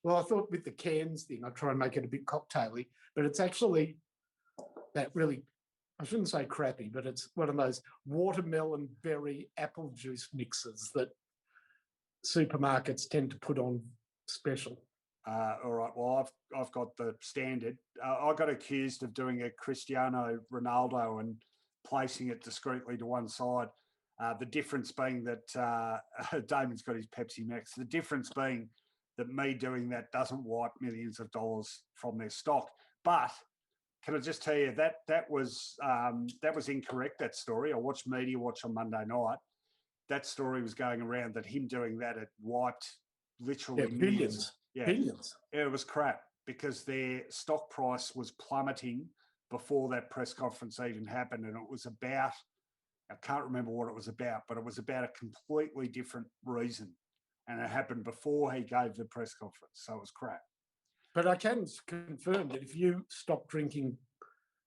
B: Well, I thought with the cans thing, I'd try and make it a bit cocktaily, but it's actually that really, I shouldn't say crappy, but it's one of those watermelon berry apple juice mixes that supermarkets tend to put on special.
A: All right. Well, I've got the standard. I got accused of doing a Cristiano Ronaldo and placing it discreetly to one side. The difference being that Damon's got his Pepsi Max. The difference being that me doing that doesn't wipe millions of dollars from their stock. But can I just tell you that was incorrect. That story. I watched Media Watch on Monday night. That story was going around that him doing that had wiped literally
B: billions.
A: Yeah.
B: Billions.
A: It was crap because their stock price was plummeting before that press conference even happened. And it was about, I can't remember what it was about, but it was about a completely different reason. And it happened before he gave the press conference. So it was crap.
B: But I can confirm that if you stop drinking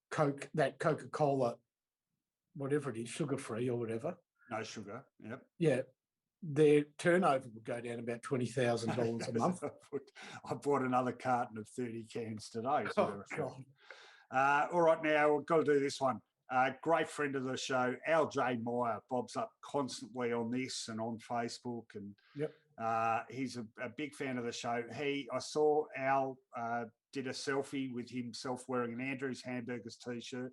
B: Coke, that Coca-Cola, whatever it is, sugar-free or whatever.
A: No sugar, yep.
B: Yeah. Their turnover would go down about $20,000 a month.
A: I bought another carton of 30 cans today.
B: Oh, God.
A: All right, now we've got to do this one. Great friend of the show, Al J. Meyer, bobs up constantly on this and on Facebook. And he's a big fan of the show. I saw Al did a selfie with himself wearing an Andrews Hamburgers T-shirt.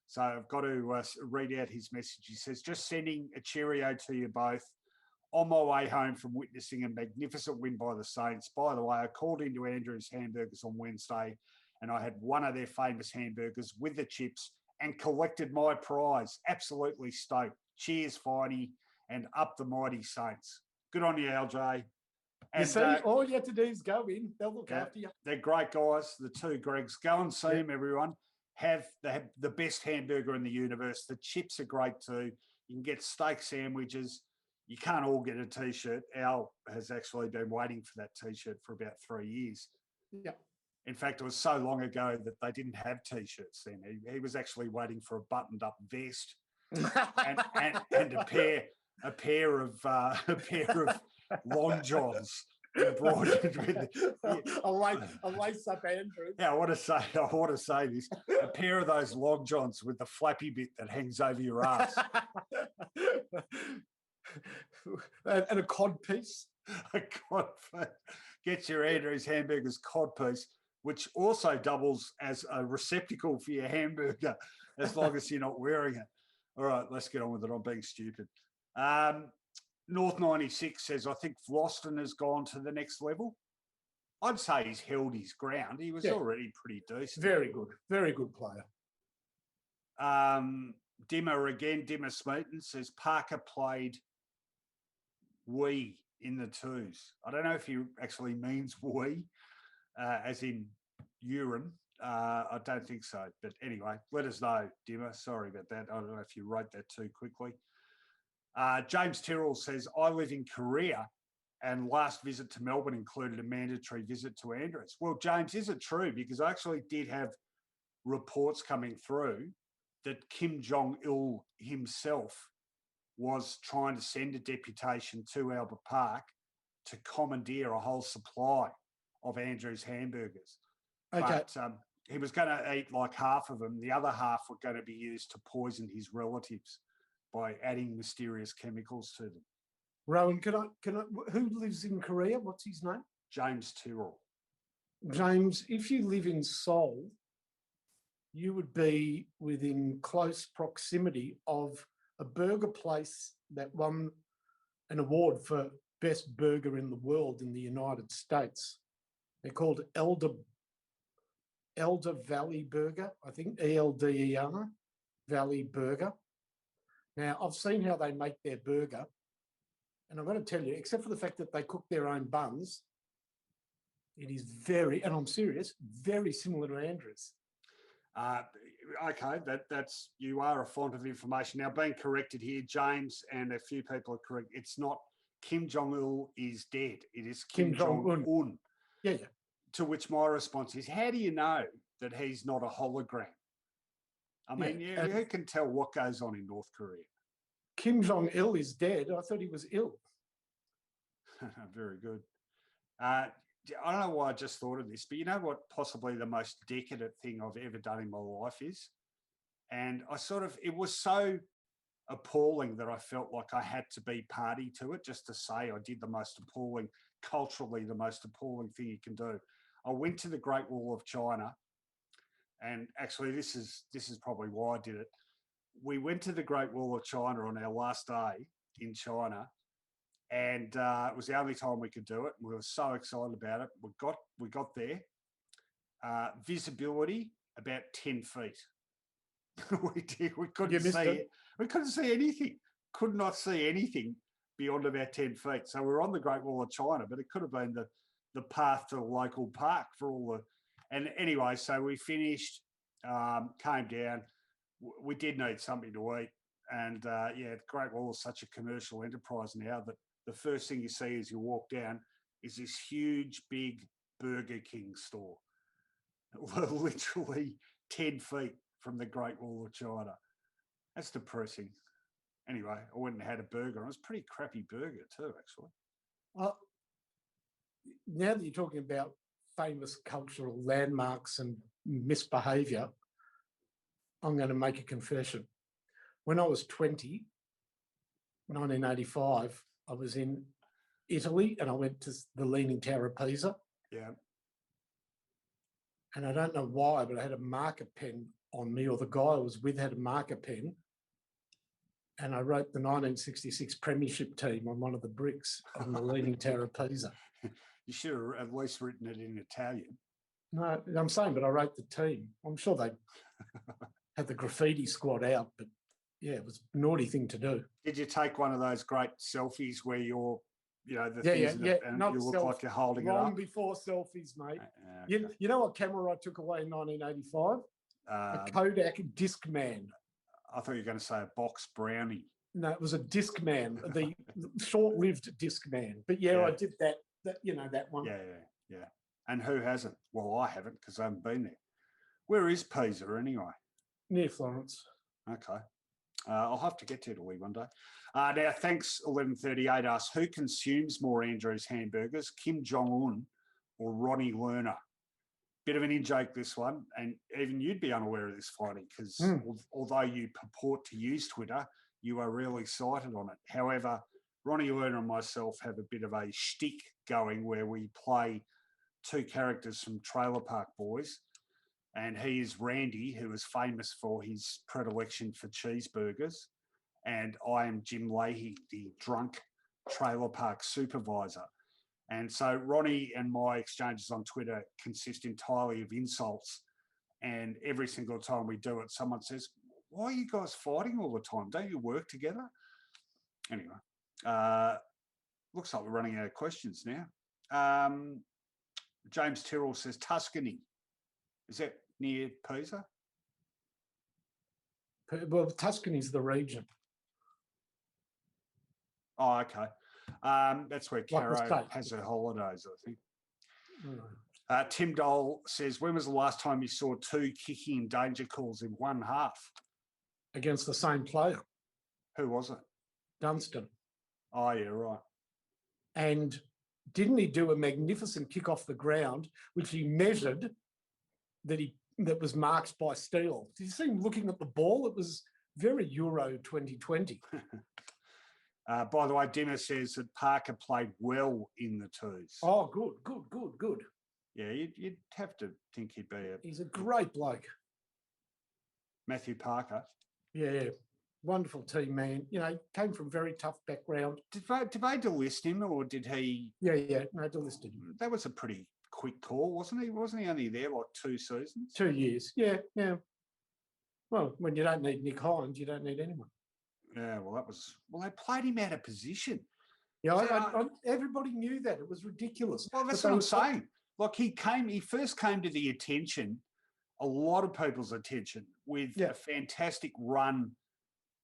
A: So I've got to read out his message. He says, just sending a cheerio to you both. On my way home from witnessing a magnificent win by the Saints. By the way, I called into Andrews Hamburgers on Wednesday and I had one of their famous hamburgers with the chips and collected my prize. Absolutely stoked. Cheers, Finey, and up the mighty Saints. Good on you, LJ.
B: And, you see, all you have to do is go in. They'll look after you.
A: They're great guys, the two Gregs. Go and see them, everyone. They have the best hamburger in the universe. The chips are great too. You can get steak sandwiches. You can't all get a T-shirt. Al has actually been waiting for that T-shirt for about 3 years.
B: Yeah.
A: In fact, it was so long ago that they didn't have T-shirts then. He was actually waiting for a buttoned-up vest and a pair of long johns embroidered with
B: a lace-up Andrew.
A: Yeah, I want to say this: a pair of those long johns with the flappy bit that hangs over your ass.
B: And a cod piece.
A: A cod. gets your Andrews Hamburgers codpiece, which also doubles as a receptacle for your hamburger, as long as you're not wearing it. All right, let's get on with it. I'm being stupid. North 96 says, I think Vlosten has gone to the next level. I'd say he's held his ground. He was already pretty decent.
B: Very good player.
A: Dimmer Smeaton says, Parker played we in the twos. I don't know if he actually means we, as in urine. I don't think so. But anyway, let us know, Dimmer. Sorry about that. I don't know if you wrote that too quickly. James Tyrrell says, I live in Korea and last visit to Melbourne included a mandatory visit to Andrews. Well, James, is it true? Because I actually did have reports coming through that Kim Jong-il himself was trying to send a deputation to Albert Park to commandeer a whole supply of Andrews hamburgers.
B: Okay.
A: But he was going to eat like half of them. The other half were going to be used to poison his relatives by adding mysterious chemicals to them.
B: Rowan, who lives in Korea? What's his name?
A: James Tyrrell.
B: James, if you live in Seoul, you would be within close proximity of a burger place that won an award for best burger in the world in the United States. They're called Elder Valley Burger, I think, ELDER, Valley Burger. Now, I've seen how they make their burger, and I'm going to tell you, except for the fact that they cook their own buns, it is very, and I'm serious, very similar to Andrews.
A: Okay, that's you are a font of information. Now, being corrected here, James, and a few people are correct. It's not Kim Jong-il is dead. It is Kim Jong-un.
B: Yeah.
A: To which my response is, how do you know that he's not a hologram? I mean, who can tell what goes on in North Korea?
B: Kim Jong-il is dead. I thought he was ill.
A: Very good. I don't know why I just thought of this, but you know what possibly the most decadent thing I've ever done in my life is? And it was so appalling that I felt like I had to be party to it just to say I did the most appalling, culturally the most appalling thing you can do. I went to the Great Wall of China, and actually this is probably why I did it. We went to the Great Wall of China on our last day in China, and it was the only time we could do it. We were so excited about it. We got there. Visibility about 10 feet. We couldn't see it. We couldn't see anything. Could not see anything beyond about 10 feet. So we were on the Great Wall of China, but it could have been the path to the local park for all the. And anyway, so we finished, came down. We did need something to eat, and the Great Wall is such a commercial enterprise now that the first thing you see as you walk down is this huge, big Burger King store. Literally 10 feet from the Great Wall of China. That's depressing. Anyway, I went and had a burger. It was a pretty crappy burger too, actually.
B: Well, now that you're talking about famous cultural landmarks and misbehaviour, I'm going to make a confession. When I was 20, 1985, I was in Italy and I went to the Leaning Tower of Pisa.
A: Yeah.
B: And I don't know why, but I had a marker pen on me, or the guy I was with had a marker pen. And I wrote the 1966 Premiership team on one of the bricks on the Leaning Tower of Pisa.
A: You should have at least written it in Italian.
B: No, I'm saying, but I wrote the team. I'm sure they had the graffiti squad out, but yeah, it was a naughty thing to do.
A: Did you take one of those great selfies where you're, and you look like you're holding it up?
B: Long before selfies, mate. Okay. You know what camera I took away in 1985? A Kodak Discman.
A: I thought you were going to say a box brownie.
B: No, it was a Discman, the short-lived Discman. But I did that one.
A: Yeah. And who hasn't? Well, I haven't because I haven't been there. Where is Pisa anyway?
B: Near Florence.
A: Okay. I'll have to get to Italy one day. Now, thanks, 1138 asks, who consumes more Andrews hamburgers, Kim Jong-un or Ronnie Lerner? Bit of an in-joke, this one, and even you'd be unaware of this, Finey, because although you purport to use Twitter, you are really cited on it. However, Ronnie Lerner and myself have a bit of a shtick going where we play two characters from Trailer Park Boys. And he is Randy, who is famous for his predilection for cheeseburgers. And I am Jim Leahy, the drunk trailer park supervisor. And so Ronnie and my exchanges on Twitter consist entirely of insults. And every single time we do it, someone says, "Why are you guys fighting all the time? Don't you work together?" Anyway, looks like we're running out of questions now. James Tyrrell says Tuscany. Is that near Pisa?
B: Well, Tuscany's the region.
A: Oh, okay. That's where Caro has her holidays, I think. Tim Dole says, when was the last time you saw two kicking danger calls in one half?
B: Against the same player.
A: Who was it?
B: Dunstan.
A: Oh, yeah, right.
B: And didn't he do a magnificent kick off the ground, which he measured that was marked by Steele? Did you see him looking at the ball? It was very Euro 2020.
A: By the way, Dimmer says that Parker played well in the twos.
B: Oh, good.
A: Yeah, you'd have to think he'd be
B: He's a great bloke.
A: Matthew Parker.
B: Yeah, wonderful team man. You know, came from a very tough background.
A: Did they delist him or did he?
B: Yeah, no, delisted him.
A: That was a pretty quick call, wasn't he? Wasn't he only there like 2 seasons?
B: 2 years, yeah. Well, when you don't need Nick Hines, you don't need anyone.
A: Yeah, well, they played him out of position.
B: Yeah, so everybody knew that. It was ridiculous.
A: Well, that's what I'm saying. Like he first came to the attention, a lot of people's attention, with a fantastic run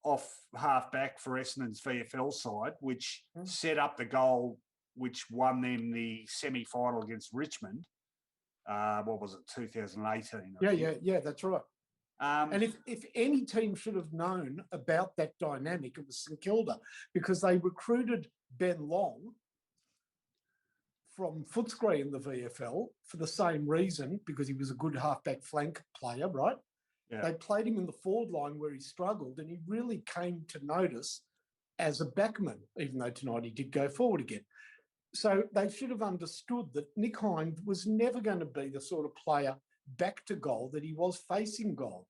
A: off half-back for Essendon's VFL side, which set up the goal, which won them the semi-final against Richmond. What was it, 2018?
B: Yeah, that's right. And if any team should have known about that dynamic, it was St Kilda, because they recruited Ben Long from Footscray in the VFL for the same reason, because he was a good halfback flank player, right? Yeah. They played him in the forward line where he struggled, and he really came to notice as a backman, even though tonight he did go forward again. So they should have understood that Nick Hines was never going to be the sort of player back to goal that he was facing goal.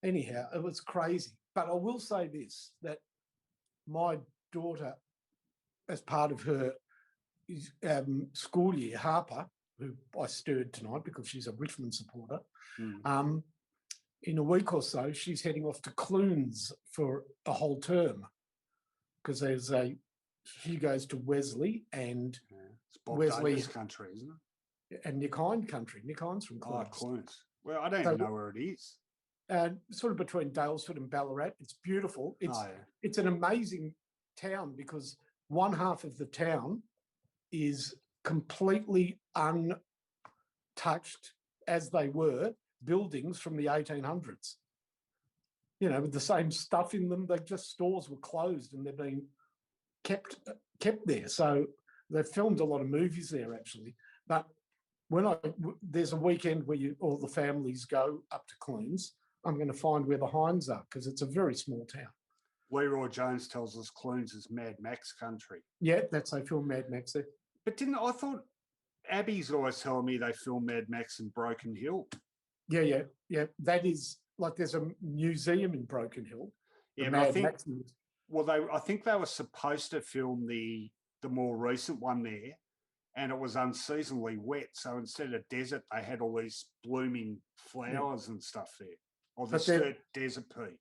B: Anyhow, it was crazy. But I will say this, that my daughter, as part of her school year, Harper, who I stirred tonight because she's a Richmond supporter, in a week or so, she's heading off to Clunes for a whole term because she goes to Wesley and
A: it's Bob
B: Wesley
A: Davis country, isn't it?
B: And Nick Hines country. Nick Hines from Clunes.
A: Oh, Clunes. Well, I don't even know where it is.
B: Sort of between Dalesford and Ballarat. It's beautiful. It's an amazing town because one half of the town is completely untouched, as they were, buildings from the 1800s. You know, with the same stuff in them. Stores were closed and they're being kept there. So they've filmed a lot of movies there, actually. But there's a weekend where all the families go up to Clunes, I'm going to find where the Hines are because it's a very small town.
A: Leroy Jones tells us Clunes is Mad Max country.
B: Yeah, they film Mad Max there.
A: But I thought Abby's always telling me they film Mad Max in Broken Hill.
B: Yeah. That is like there's a museum in Broken Hill.
A: Yeah, but I think they were supposed to film the more recent one there, and it was unseasonably wet. So instead of desert, they had all these blooming flowers and stuff there, or the desert pea.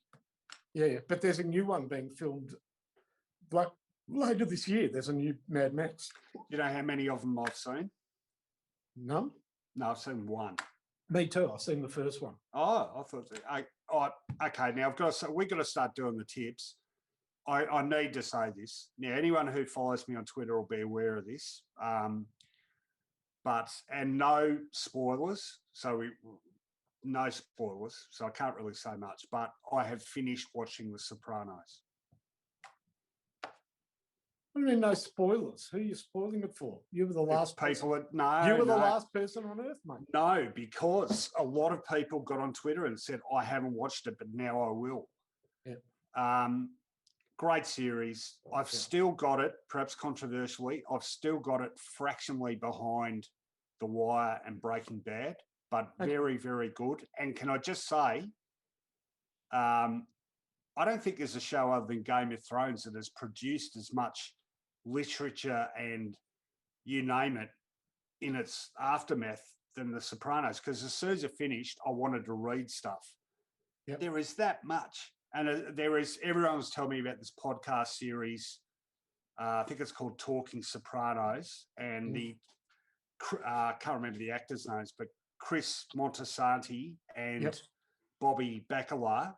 B: Yeah, but there's a new one being filmed like later this year. There's a new Mad Max.
A: You know how many of them I've seen?
B: None.
A: No, I've seen one.
B: Me too. I've seen the first one.
A: Oh, I thought. Okay. Now we've got to start doing the tips. I need to say this. Now, anyone who follows me on Twitter will be aware of this. And no spoilers. No spoilers. So I can't really say much. But I have finished watching The Sopranos.
B: What do you mean no spoilers? Who are you spoiling it for? You were the last
A: person.
B: You were the last person on earth, mate.
A: No, because a lot of people got on Twitter and said, I haven't watched it, but now I will.
B: Yeah.
A: great series. I've still got it, perhaps controversially, I've still got it fractionally behind The Wire and Breaking Bad, but very, very good. And can I just say, I don't think there's a show other than Game of Thrones that has produced as much literature and you name it in its aftermath than The Sopranos, because as soon as it finished, I wanted to read stuff.
B: Yep.
A: There is that much. And there is, everyone was telling me about this podcast series. I think it's called Talking Sopranos. And I can't remember the actors' names, but Chris Montesanti and Bobby Bacala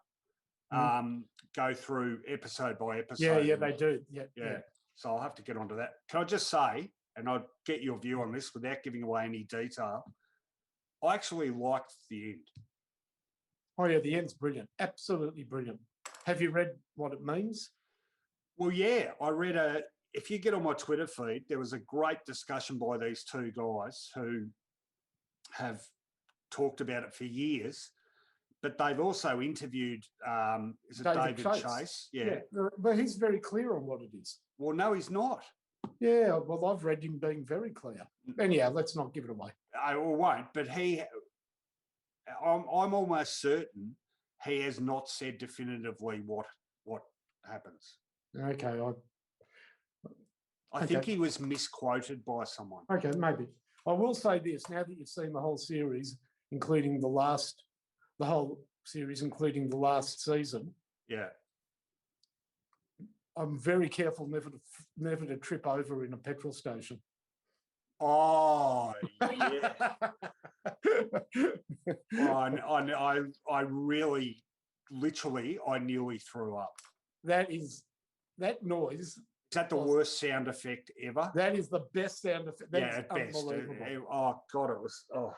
A: go through episode by episode.
B: Yeah, they do. Yeah.
A: So I'll have to get onto that. Can I just say, and I'll get your view on this without giving away any detail, I actually liked the end.
B: Oh, yeah, the end's brilliant. Absolutely brilliant. Have you read what it means?
A: Well, yeah, I read if you get on my Twitter feed, there was a great discussion by these two guys who have talked about it for years, but they've also interviewed, is it David Chase? Yeah.
B: But he's very clear on what it is.
A: Well, no, he's not.
B: Yeah, well, I've read him being very clear. Anyhow, let's not give it away.
A: I won't, but I'm almost certain he has not said definitively what happens.
B: Okay.
A: I think he was misquoted by someone.
B: Okay, maybe. I will say this, now that you've seen the whole series, including the whole series, including the last season.
A: Yeah.
B: I'm very careful never to trip over in a petrol station.
A: Oh, yeah. I really, literally, I nearly threw up.
B: That noise.
A: Is that the worst sound effect ever?
B: That is the best sound effect. That's
A: at best.
B: unbelievable.
A: Oh, God, it was... Oh.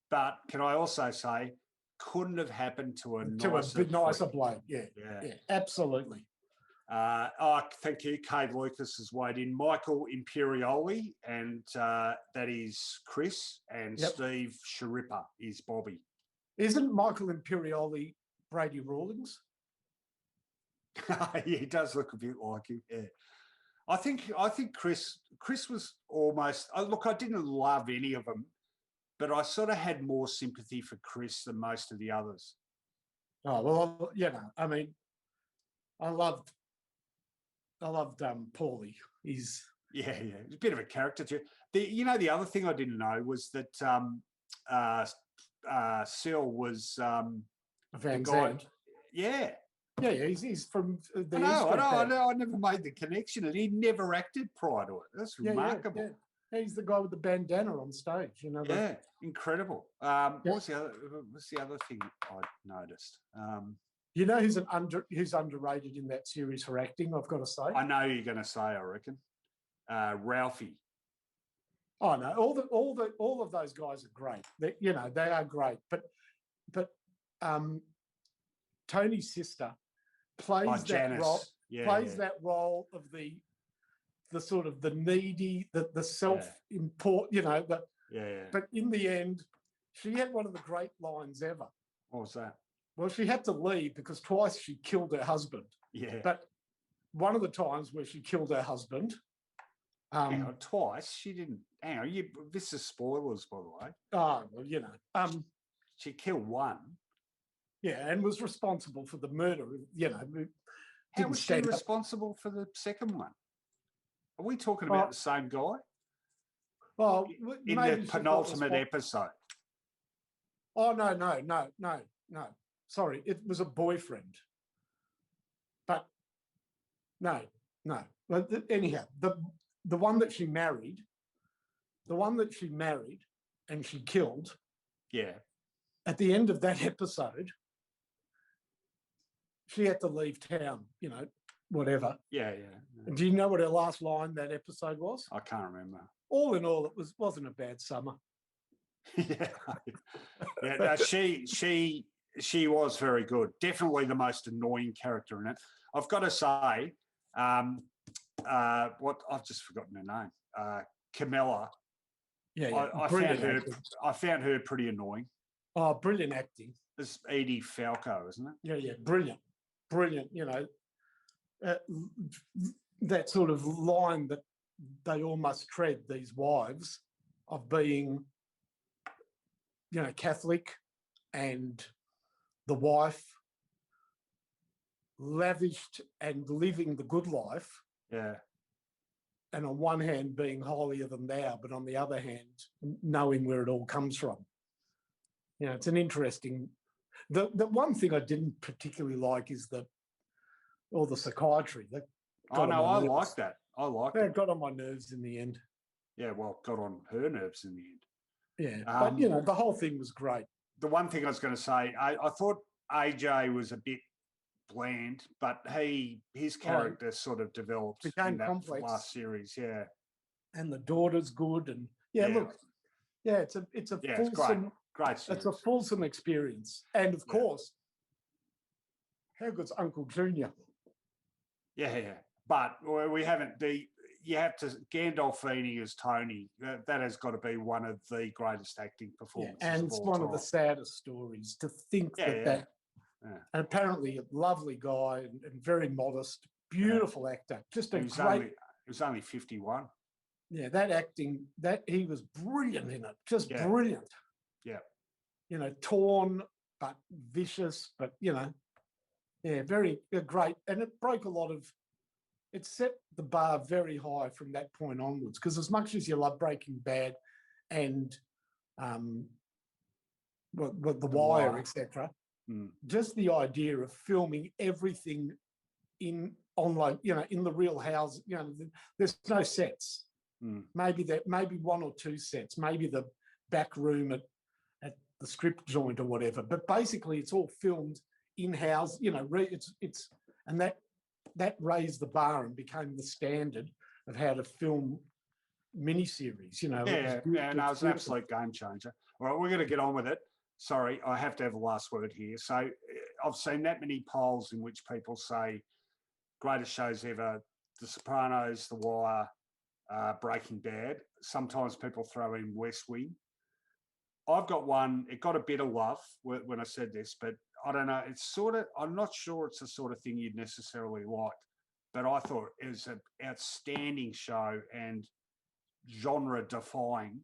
A: But can I also say, couldn't have happened to a
B: nicer bloke. Yeah, absolutely.
A: Thank you. Cade Lucas has weighed in. Michael Imperioli, and that is Chris, and Steve Sharippa is Bobby.
B: Isn't Michael Imperioli Brady Rawlings?
A: Yeah, he does look a bit like him. Yeah, I think Chris was almost. Look, I didn't love any of them, but I sort of had more sympathy for Chris than most of the others.
B: Oh well, I mean, I loved Paulie. He's
A: he's a bit of a character too. The other thing I didn't know was that Sil was
B: Van Zandt.
A: Yeah.
B: Yeah, he's from the.
A: I know. I never made the connection, and he never acted prior to it. That's remarkable.
B: Yeah. He's the guy with the bandana on stage.
A: Incredible. What's the other thing I noticed?
B: Who's underrated in that series for acting? I've got to say.
A: I know you're going to say. I reckon Ralphie.
B: Oh no, all of those guys are great. They are great. But Tony's sister plays that role. That role of the sort of the needy, the self-import. But in the end, she had one of the great lines ever.
A: What was that?
B: Well, she had to leave because twice she killed her husband. Yeah. But one of the times where she killed her husband.
A: Hang on, twice? She didn't. Hang on, this is spoilers, by the way.
B: Oh, well,
A: she killed one.
B: Yeah, and was responsible for the murder.
A: How was she responsible for the second one? Are we talking about the same guy?
B: Well,
A: in the penultimate episode.
B: Oh, no. Sorry, it was a boyfriend. But no. But anyhow, the one that she married and she killed.
A: Yeah.
B: At the end of that episode, she had to leave town, whatever.
A: Yeah.
B: Do you know what her last line that episode was?
A: I can't remember.
B: All in all, it wasn't a bad summer.
A: No, she was very good. Definitely the most annoying character in it. I've got to say, what I've just forgotten her name. Camilla.
B: Yeah.
A: I found her pretty annoying.
B: Oh, brilliant acting.
A: It's Edie Falco, isn't it?
B: Yeah, brilliant. that sort of line that they all must tread, these wives, of being, Catholic and the wife lavished and living the good life.
A: Yeah.
B: And on one hand, being holier than thou, but on the other hand, knowing where it all comes from. It's an interesting. The one thing I didn't particularly like is all the psychiatry.
A: I like that. I liked it.
B: It got on my nerves in the end.
A: Yeah, well, got on her nerves in the end.
B: Yeah, but the whole thing was great.
A: The one thing I was going to say, I thought AJ was a bit bland, but his character sort of developed in that complex. Last series. Yeah, and
B: the daughter's good, and look, it's a fulsome,
A: great series.
B: It's a fulsome experience, and of course, how good's Uncle Junior?
A: Yeah, but we haven't. You have to Gandolfini as Tony. That has got to be one of the greatest acting performances.
B: And it's one of the saddest stories to think that. And apparently a lovely guy and very modest, beautiful actor. Just a great.
A: He was only 51.
B: Yeah, that acting, he was brilliant in it. Just brilliant.
A: Yeah.
B: Torn but vicious, but very great. And it broke a lot of. It set the bar very high from that point onwards. Because as much as you love Breaking Bad and The Wire, etc. Just the idea of filming everything in the real house, there's no sets. Maybe one or two sets, maybe the back room at the script joint or whatever. But basically, it's all filmed in-house. It's and that raised the bar and became the standard of how to film miniseries.
A: No, it was an absolute game changer. All right, we're going to get on with it. Sorry, I have to have the last word here. So I've seen that many polls in which people say greatest shows ever, The Sopranos, The Wire, Breaking Bad. Sometimes people throw in West Wing. I've got one, it got a bit of love when I said this, but I don't know. It's I'm not sure it's the sort of thing you'd necessarily like, but I thought it was an outstanding show and genre defying.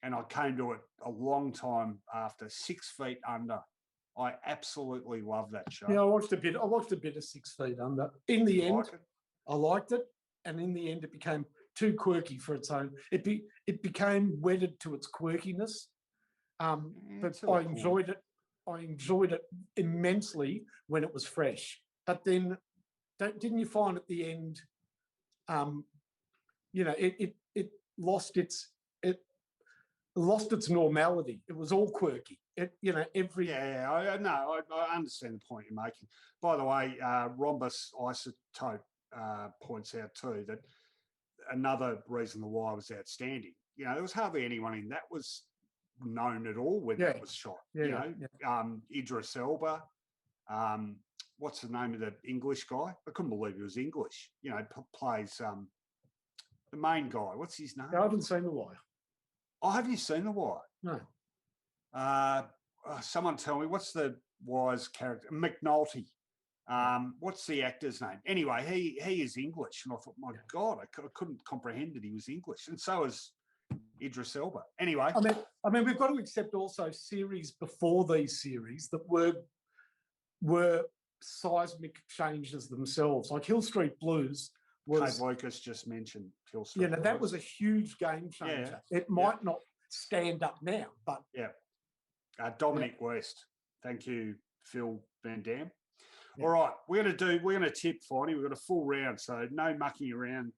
A: And I came to it a long time after. 6 Feet Under. I absolutely love that show.
B: Yeah, I watched a bit of 6 Feet Under. In the end, I liked it, and in the end, it became too quirky for its own. It became wedded to its quirkiness. But I enjoyed it. I enjoyed it immensely when it was fresh. But then, didn't you find at the end, it lost its normality. It was all quirky. I understand the point you're making. By the way, Rhombus Isotope points out too that another reason The Wire was outstanding. There was hardly anyone in that was known at all when that was shot. Idris Elba. What's the name of the English guy? I couldn't believe he was English. Plays the main guy. What's his name? I haven't seen The Wire.
A: Oh, have you seen The Wire?
B: No.
A: Someone tell me, what's the Wire's character? McNulty. What's the actor's name? Anyway, he is English. And I thought, my God, I couldn't comprehend that he was English. And so is Idris Elba. Anyway.
B: I mean, we've got to accept also series before these series that were seismic changes themselves. Like Hill Street Blues was...
A: Kate Lucas just mentioned Hill Street Blues.
B: That was a huge game changer. Yeah. It might not stand up now, but...
A: Yeah. Dominic West. Thank you, Phil Van Dam. Yeah. All right, we're going to tip, Finey. We've got a full round, so no mucking around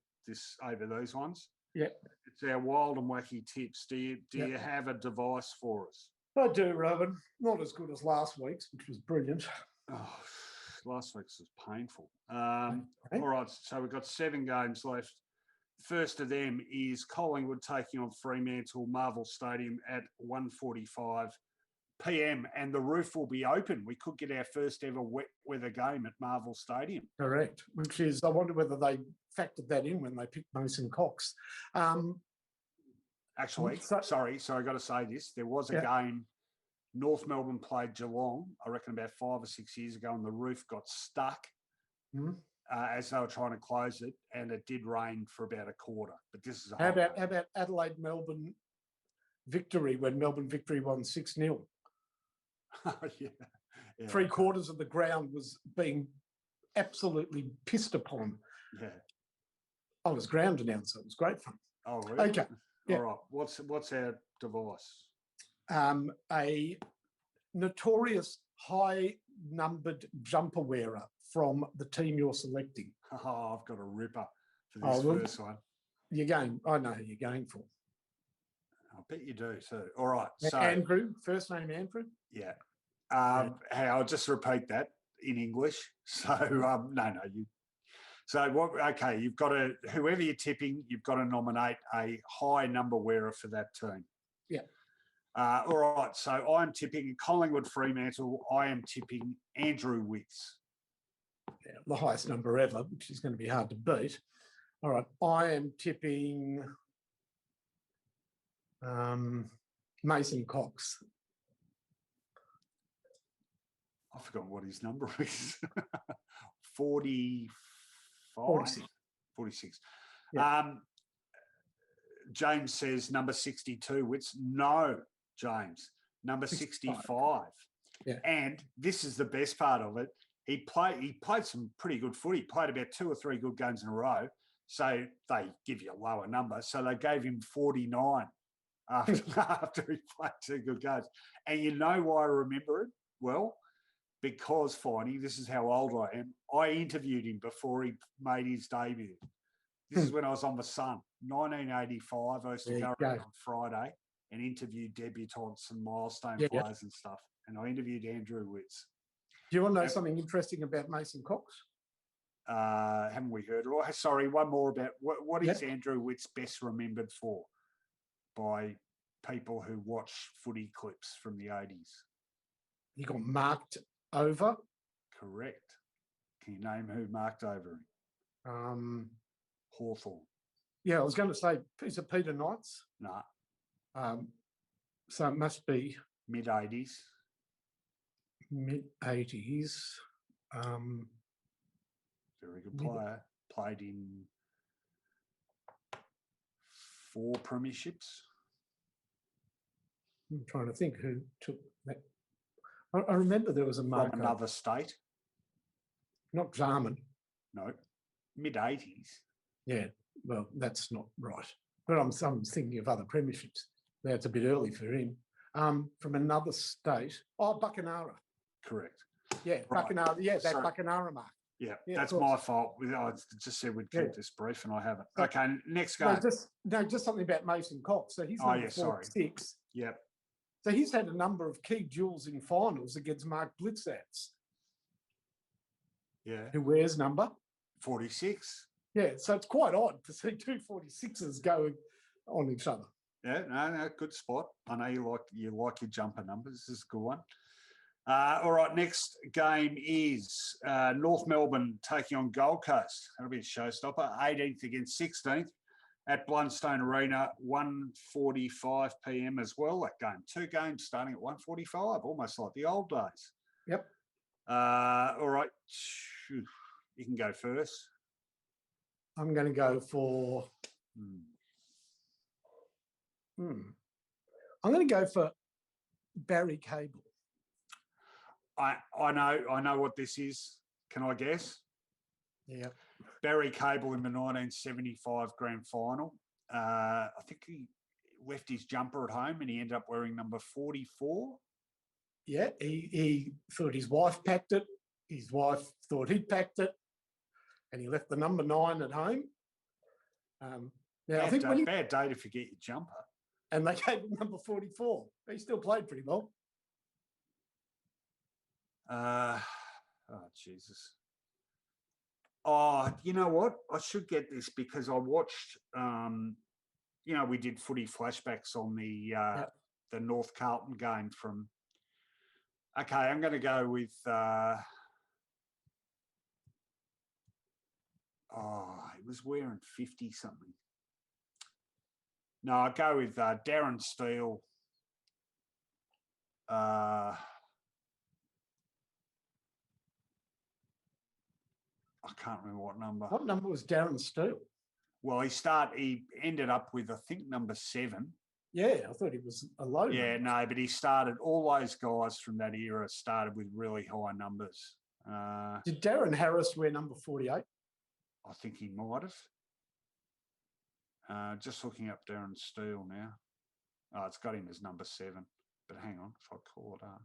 A: over these ones.
B: Yeah.
A: It's our wild and wacky tips. Do you have a device for us?
B: I do, Robin. Not as good as last week's, which was brilliant.
A: Oh, last week's was painful. All right, so we've got 7 games left. First of them is Collingwood taking on Fremantle Marvel Stadium at 1:45 p.m. and the roof will be open. We could get our first ever wet weather game at Marvel Stadium.
B: Correct, which is, I wonder whether they factored that in when they picked Mason Cox.
A: Actually, sorry, I got to say this. There was a game, North Melbourne played Geelong, I reckon about 5 or 6 years ago, and the roof got stuck. as they were trying to close it, and it did rain for about a quarter. But this is a
B: how about Adelaide Melbourne victory when Melbourne victory won 6-0?
A: Yeah.
B: 3/4 of the ground was being absolutely pissed upon.
A: Yeah.
B: I was ground announcer. It was great fun.
A: Oh, really?
B: Okay.
A: All right. What's our device?
B: A notorious high-numbered jumper wearer from the team you're selecting.
A: Oh, I've got a ripper for this first one.
B: I know who you're going for.
A: I bet you do too. All right. So
B: Andrew, first name Andrew.
A: Yeah. Hey, I'll just repeat that in English. So no, you. So what? Okay, you've got to, whoever you're tipping, you've got to nominate a high number wearer for that team.
B: Yeah.
A: All right. So I'm tipping Collingwood Fremantle. I am tipping Andrew Witts.
B: Yeah, the highest number ever, which is going to be hard to beat. All right. I am tipping Mason Cox.
A: I forgot what his number is. 45?
B: 46.
A: 46.
B: Yeah.
A: James says number 62. Witts. No, James. Number 65.
B: Yeah.
A: And this is the best part of it. He played some pretty good footy. Played about 2 or 3 good games in a row. So they give you a lower number. So they gave him 49 after he played 2 good games. And you know why I remember it? Well, because, Finey, this is how old I am. I interviewed him before he made his debut. This is when I was on The Sun, 1985. I used to go around on Friday and interview debutantes and milestone players and stuff. And I interviewed Andrew Witts.
B: Do you want to know something interesting about Mason Cox?
A: Haven't we heard? Oh, sorry, one more about what is Andrew Witts best remembered for by people who watch footy clips from the 80s?
B: He got marked over.
A: Correct. Can you name who marked over him? Hawthorne.
B: Yeah, I was going to say, is it Peter Knights?
A: No.
B: So it must be
A: mid-80s.
B: Mid-80s.
A: Very good player. Played in 4 premierships.
B: I'm trying to think who took that. I remember there was a marker.
A: From another state.
B: Not Jarman.
A: No. Mid-80s.
B: Yeah, well, that's not right. But I'm thinking of other premierships. That's a bit early for him. From another state. Oh, Buckanara.
A: Correct.
B: Yeah,
A: right.
B: Buckanara. Yeah, that Buckanara mark.
A: Yeah, that's my fault. I just said we'd keep this brief, and I haven't. Okay, next game.
B: Just something about Mason Cox. So he's number 46.
A: Yep.
B: So he's had a number of key duels in finals against Mark Blitzats.
A: Yeah.
B: Who wears number
A: 46.
B: Yeah, so it's quite odd to see 2 46s going on each other.
A: Yeah, no, good spot. I know you like your jumper numbers. This is a good one. All right, next game is North Melbourne taking on Gold Coast. That'll be a showstopper. 18th against 16th at Blundstone Arena, 1:45 p.m. as well. That game, 2 games starting at 1:45, almost like the old days.
B: Yep.
A: All right, you can go first.
B: I'm going to go for. I'm going to go for Barry Cable.
A: I know what this is. Can I guess?
B: Yeah.
A: Barry Cable in the 1975 grand final. I think he left his jumper at home and he ended up wearing number 44.
B: Yeah, he thought his wife packed it. His wife thought he'd packed it, and he left the number 9 at home. Now I think
A: bad day to forget your jumper.
B: And they gave him number 44. He still played pretty well.
A: Oh, Jesus. Oh, you know what? I should get this because I watched, we did footy flashbacks on the North Carlton game from. Okay, I'm going to go with. He was wearing 50 something. No, I'll go with Darren Steele. I can't remember what number.
B: What number was Darren Steele?
A: Well, he ended up with, I think, number 7.
B: Yeah, I thought he was a low
A: Yeah,
B: number.
A: no, but he started, all those guys from that era started with really high numbers.
B: Did Darren Harris wear number 48?
A: I think he might have. Just looking up Darren Steele now. Oh, it's got him as number 7. But hang on, if I call it up.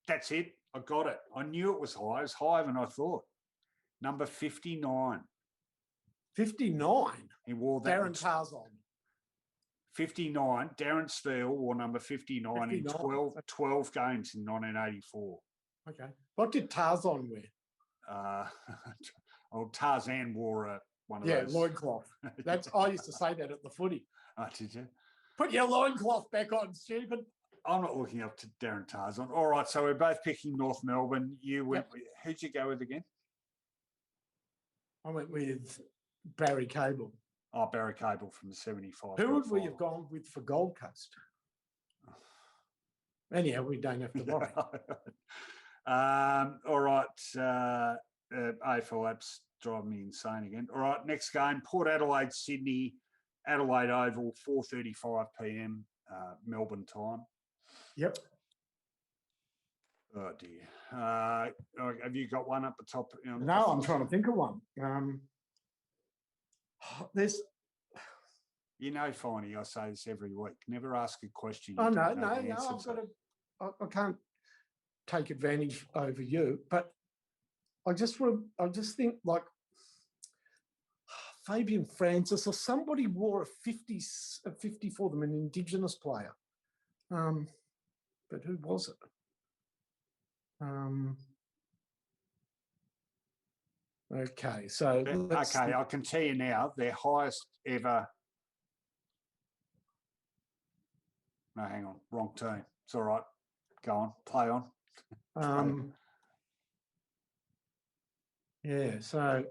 A: That's it. I got it. I knew it was high. It was higher than I thought. Number 59.
B: 59?
A: He wore that.
B: Darren Tarzan.
A: 59. Darren Steele wore number 59 in 12 games in 1984.
B: Okay. What did Tarzan wear?
A: Tarzan wore one of those.
B: Yeah, loincloth. I used to say that at the footy.
A: Oh, did you?
B: Put your loincloth back on, stupid.
A: I'm not looking up to Darren Tarzan. All right, so we're both picking North Melbourne. You went. Yep. Who'd you go with again?
B: I went with Barry Cable.
A: Oh, Barry Cable from the 75.
B: Who would we have gone with for Gold Coast? Anyhow, we don't have to worry.
A: All right. AFL apps drive me insane again. All right, next game, Port Adelaide, Sydney, Adelaide Oval, 4:35 p.m. Melbourne time.
B: Yep.
A: Oh dear. Have you got one up the top?
B: No, I'm trying to think of one. There's.
A: You know, Finey, I say this every week. Never ask a question.
B: Oh no! I've got to. I can't take advantage over you, but I just think like Fabian Francis or somebody wore a 50 for them, an Indigenous player. But who was it? Okay, so
A: okay, I can tell you now, their highest ever. No, hang on, wrong team. It's all right. Go on, play on.
B: Yeah, so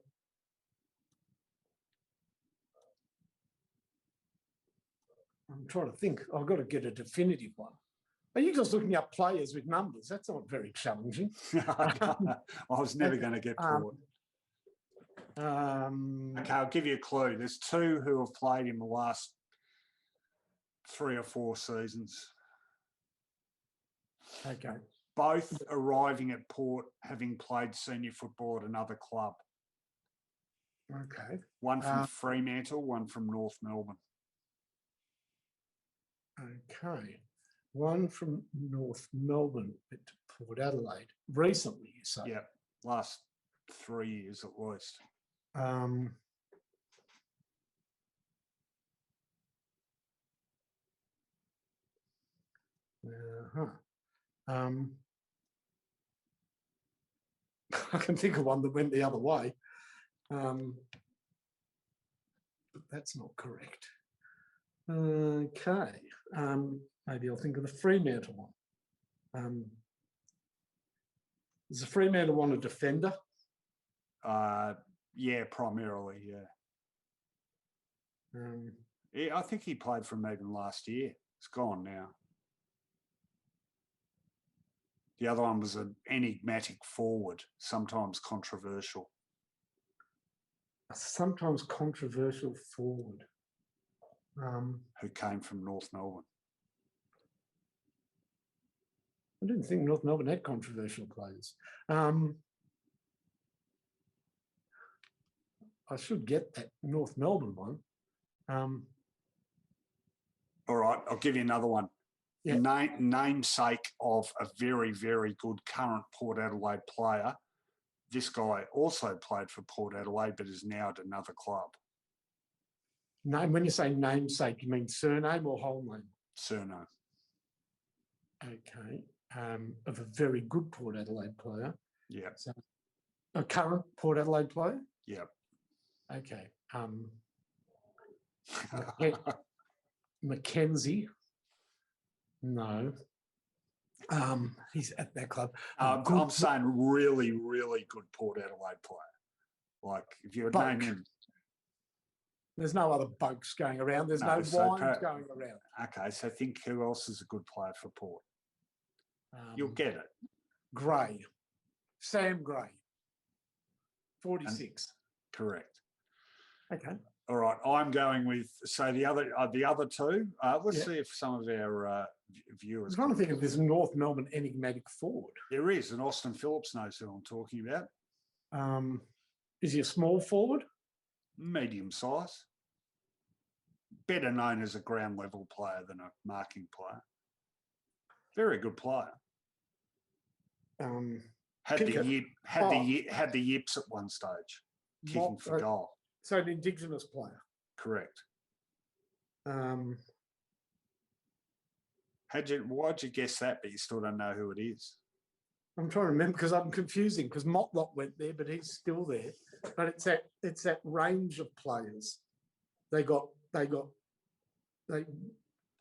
B: I'm trying to think. I've got to get a definitive one. Are you just looking up players with numbers? That's not very challenging.
A: I was never going to get Port. Okay, I'll give you a clue. There's 2 who have played in the last 3 or 4 seasons.
B: Okay.
A: Both arriving at Port having played senior football at another club.
B: Okay.
A: One from Fremantle, one from North Melbourne.
B: Okay. One from North Melbourne at Port Adelaide. Recently, you say?
A: Yeah, last 3 years at least.
B: I can think of one that went the other way. But that's not correct. Okay. Maybe I'll think of the Fremantle one. Is the Fremantle one a defender?
A: Yeah, primarily, yeah. Yeah, I think he played for him even last year. It's gone now. The other one was an enigmatic forward, sometimes controversial.
B: A sometimes controversial forward.
A: Who came from North Melbourne.
B: I didn't think North Melbourne had controversial players. I should get that North Melbourne one.
A: All right, I'll give you another one.
B: Yeah.
A: Namesake of a very, very good current Port Adelaide player. This guy also played for Port Adelaide, but is now at another club.
B: Name. When you say namesake, you mean surname or whole name?
A: Surname.
B: Okay. Of a very good Port Adelaide player.
A: Yeah.
B: So, a current Port Adelaide player?
A: Yeah.
B: Okay. Mackenzie. No. He's at that club.
A: I'm saying really, really good Port Adelaide player. Like, if you would name him.
B: There's no other boats going around. There's no wines going around.
A: Okay, so think who else is a good player for Port. You'll get it.
B: Gray. Sam Gray. 46.
A: Correct.
B: Okay.
A: All right. I'm going with, so the other two. Let's see if some of our viewers.
B: I'm trying to think of this North Melbourne enigmatic forward.
A: There is, and Austin Phillips knows who I'm talking about.
B: Is he a small forward?
A: Medium size. Better known as a ground level player than a marking player. Very good player. Had the yips at one stage, kicking for goal.
B: So an Indigenous player.
A: Correct.
B: Um,
A: why'd you guess that, but you still don't know who it is?
B: I'm trying to remember because I'm confusing because Motlop went there, but he's still there. But it's that range of players. They played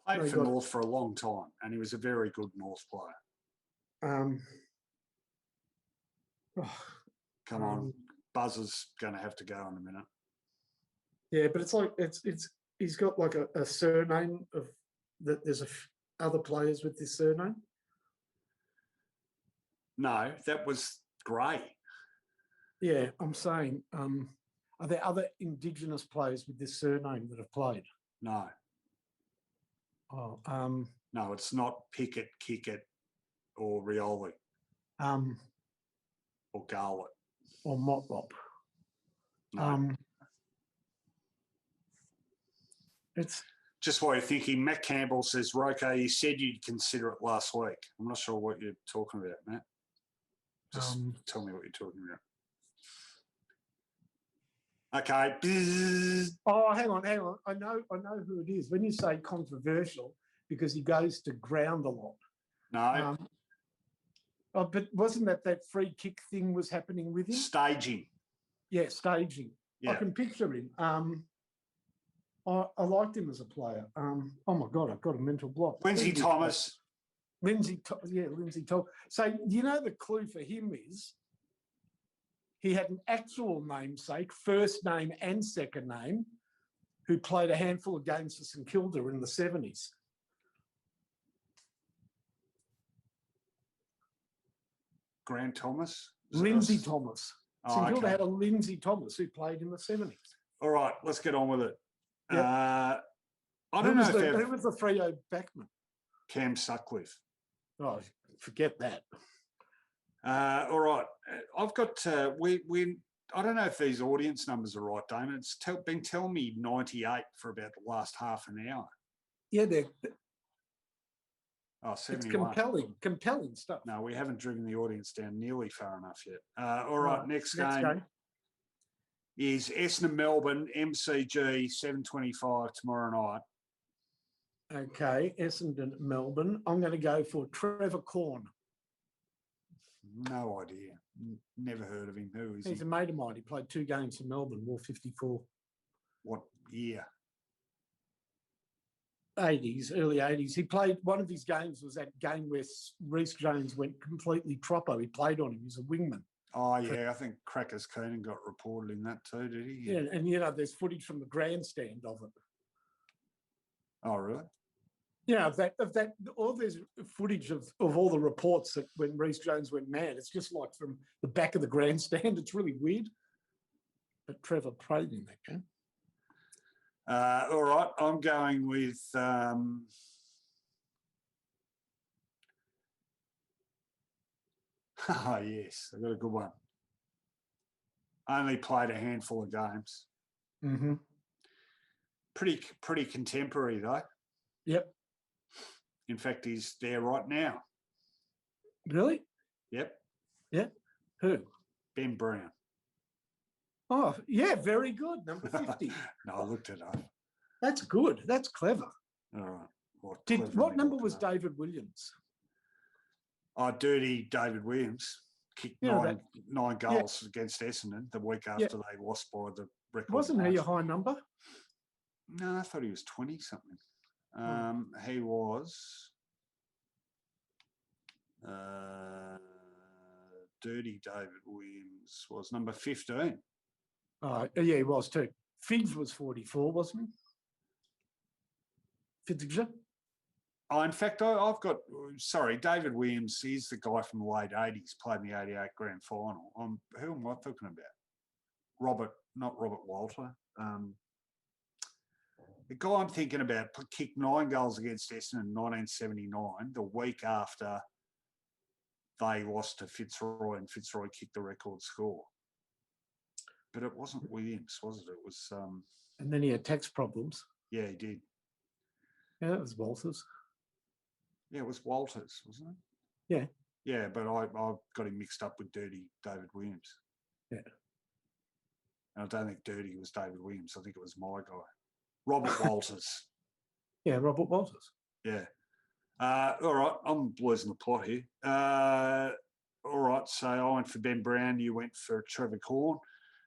B: for
A: North for a long time, and he was a very good North player. Come on, Buzzer's going to have to go in a minute.
B: Yeah, but it's like he's got like a surname of that. There's other players with this surname.
A: No, that was Gray.
B: Yeah, I'm saying, are there other Indigenous players with this surname that have played?
A: No.
B: Oh,
A: no, it's not Pickett, Kickett, or Rioli. Or Garlett.
B: Or Motlop.
A: No.
B: It's
A: just what you're thinking. Matt Campbell says, RoCo, you said you'd consider it last week. I'm not sure what you're talking about, Matt. Just tell me what you're talking about. Okay.
B: Oh, hang on. I know who it is. When you say controversial, because he goes to ground a lot.
A: No.
B: But wasn't that free kick thing was happening with him?
A: Staging.
B: Yeah, staging. Yeah. I can picture him. I liked him as a player. Oh my God, I've got a mental block.
A: Lindsay Thomas.
B: Lindsay Thomas. So you know the clue for him is he had an actual namesake, first name and second name, who played a handful of games for St Kilda in the 70s.
A: Grant Thomas?
B: Lindsay Thomas. St Kilda had a Lindsay Thomas who played in the 70s.
A: All right, let's get on with it.
B: Yep.
A: I don't know
B: who was the Freo backman?
A: Cam Sutcliffe.
B: Oh, forget that.
A: All right, I've got I don't know if these audience numbers are right, Damon. It's been telling me 98 for about the last half an hour.
B: Yeah,
A: it's
B: compelling stuff.
A: No, we haven't driven the audience down nearly far enough yet. All right, next game is Essendon Melbourne, MCG, 7:25 tomorrow night.
B: Okay, Essendon Melbourne. I'm going to go for Trevor Corn.
A: No idea. Never heard of him. Who is he?
B: He's a mate of mine. He played 2 games for Melbourne, wore 54.
A: What year?
B: 80s, early 80s. He played, one of his games was that game where Reece Jones went completely troppo. He played on him. He was a wingman.
A: Oh, yeah. I think Crackers Keenan got reported in that too, did he?
B: Yeah, and, there's footage from the grandstand of it.
A: Oh, really?
B: Yeah, all there's footage of all the reports that when Reece Jones went mad, it's just like from the back of the grandstand. It's really weird. But Trevor played in that game.
A: All right, I'm going with oh, yes, I've got a good one. Only played a handful of games.
B: Mm-hmm.
A: Pretty contemporary, though.
B: Yep.
A: In fact, he's there right now.
B: Really?
A: Yep.
B: Yeah. Who?
A: Ben Brown.
B: Oh, yeah, very good. Number 50.
A: No, I looked it up.
B: That's good. That's clever.
A: All right.
B: What number was David Williams?
A: Oh, dirty David Williams. Kicked nine goals against Essendon the week after they lost by the record.
B: Wasn't he a high number?
A: No, I thought he was 20-something. He was dirty David Williams was number 15.
B: Oh, yeah, he was too. Fidge was 44, wasn't he? Fidge?
A: Oh, in fact, I've got, David Williams, he's the guy from the late 80s, played in the 88 grand final. Who am I talking about? not Robert Walter. The guy I'm thinking about kicked 9 goals against Essendon in 1979, the week after they lost to Fitzroy, and Fitzroy kicked the record score. But it wasn't Williams, was it? It was...
B: and then he had tax problems.
A: Yeah, he did.
B: Yeah, that was Walters.
A: Yeah, it was Walters, wasn't it?
B: Yeah.
A: Yeah, but I got him mixed up with Dirty David Williams.
B: Yeah.
A: And I don't think Dirty was David Williams. I think it was my guy. Robert Walters.
B: Yeah, Robert Walters.
A: Yeah. All right, I'm losing the plot here. All right, so I went for Ben Brown. You went for Trevor Corn.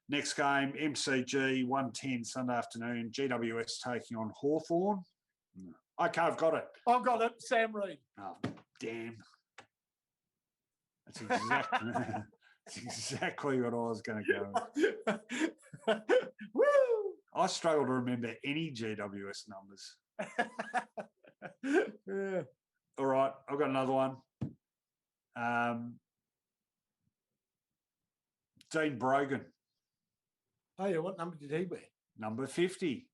A: Next game, MCG, 1:10 Sunday afternoon. GWS taking on Hawthorn. Okay, I've got it.
B: I've got it. Sam Reid.
A: Oh, damn. That's exactly what I was going to go with.
B: Woo!
A: I struggle to remember any GWS numbers.
B: Yeah.
A: All right, I've got another one. Dean Brogan.
B: Oh, yeah. What number did he wear?
A: Number 50.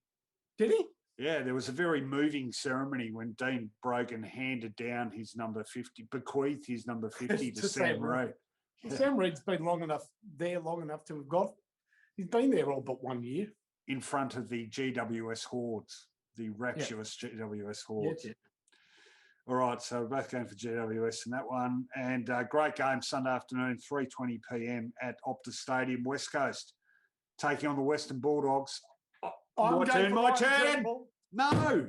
B: Did he?
A: Yeah, there was a very moving ceremony when Dean Brogan handed down his number 50, bequeathed his number 50 to Sam Reid.
B: Yeah. Sam Reid's been long enough to have got. He's been there all but 1 year.
A: In front of the GWS Hordes, the rapturous GWS Hordes.
B: Yeah.
A: All right, so we're both going for GWS in that one. And great game Sunday afternoon, 3:20 p.m. at Optus Stadium, West Coast, taking on the Western Bulldogs. My turn. No.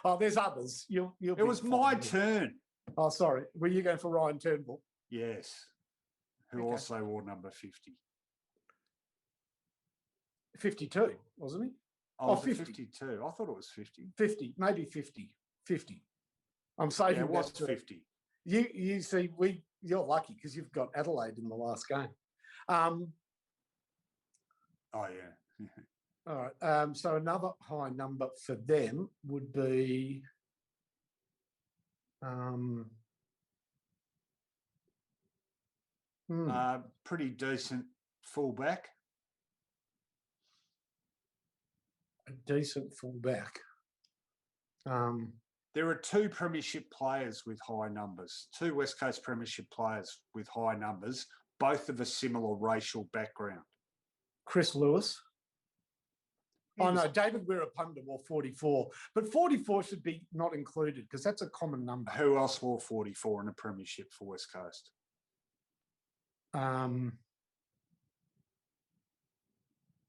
B: Oh, there's others.
A: It was my turn.
B: Oh, sorry. Were you going for Ryan Turnbull?
A: Yes. Who also wore number 50.
B: 52, wasn't he?
A: Oh, 52. I thought it was 50.
B: 50, maybe 50. 50. I'm saving
A: it was 50.
B: You see, you're lucky because you've got Adelaide in the last game.
A: Oh, yeah.
B: All right. So another high number for them would be
A: pretty decent fullback.
B: A decent fullback.
A: There are 2 premiership players with high numbers, 2 West Coast premiership players with high numbers, both of a similar racial background.
B: Chris Lewis. No, David Wirapunda wore 44, but 44 should be not included because that's a common number.
A: Who else wore 44 in a premiership for West Coast?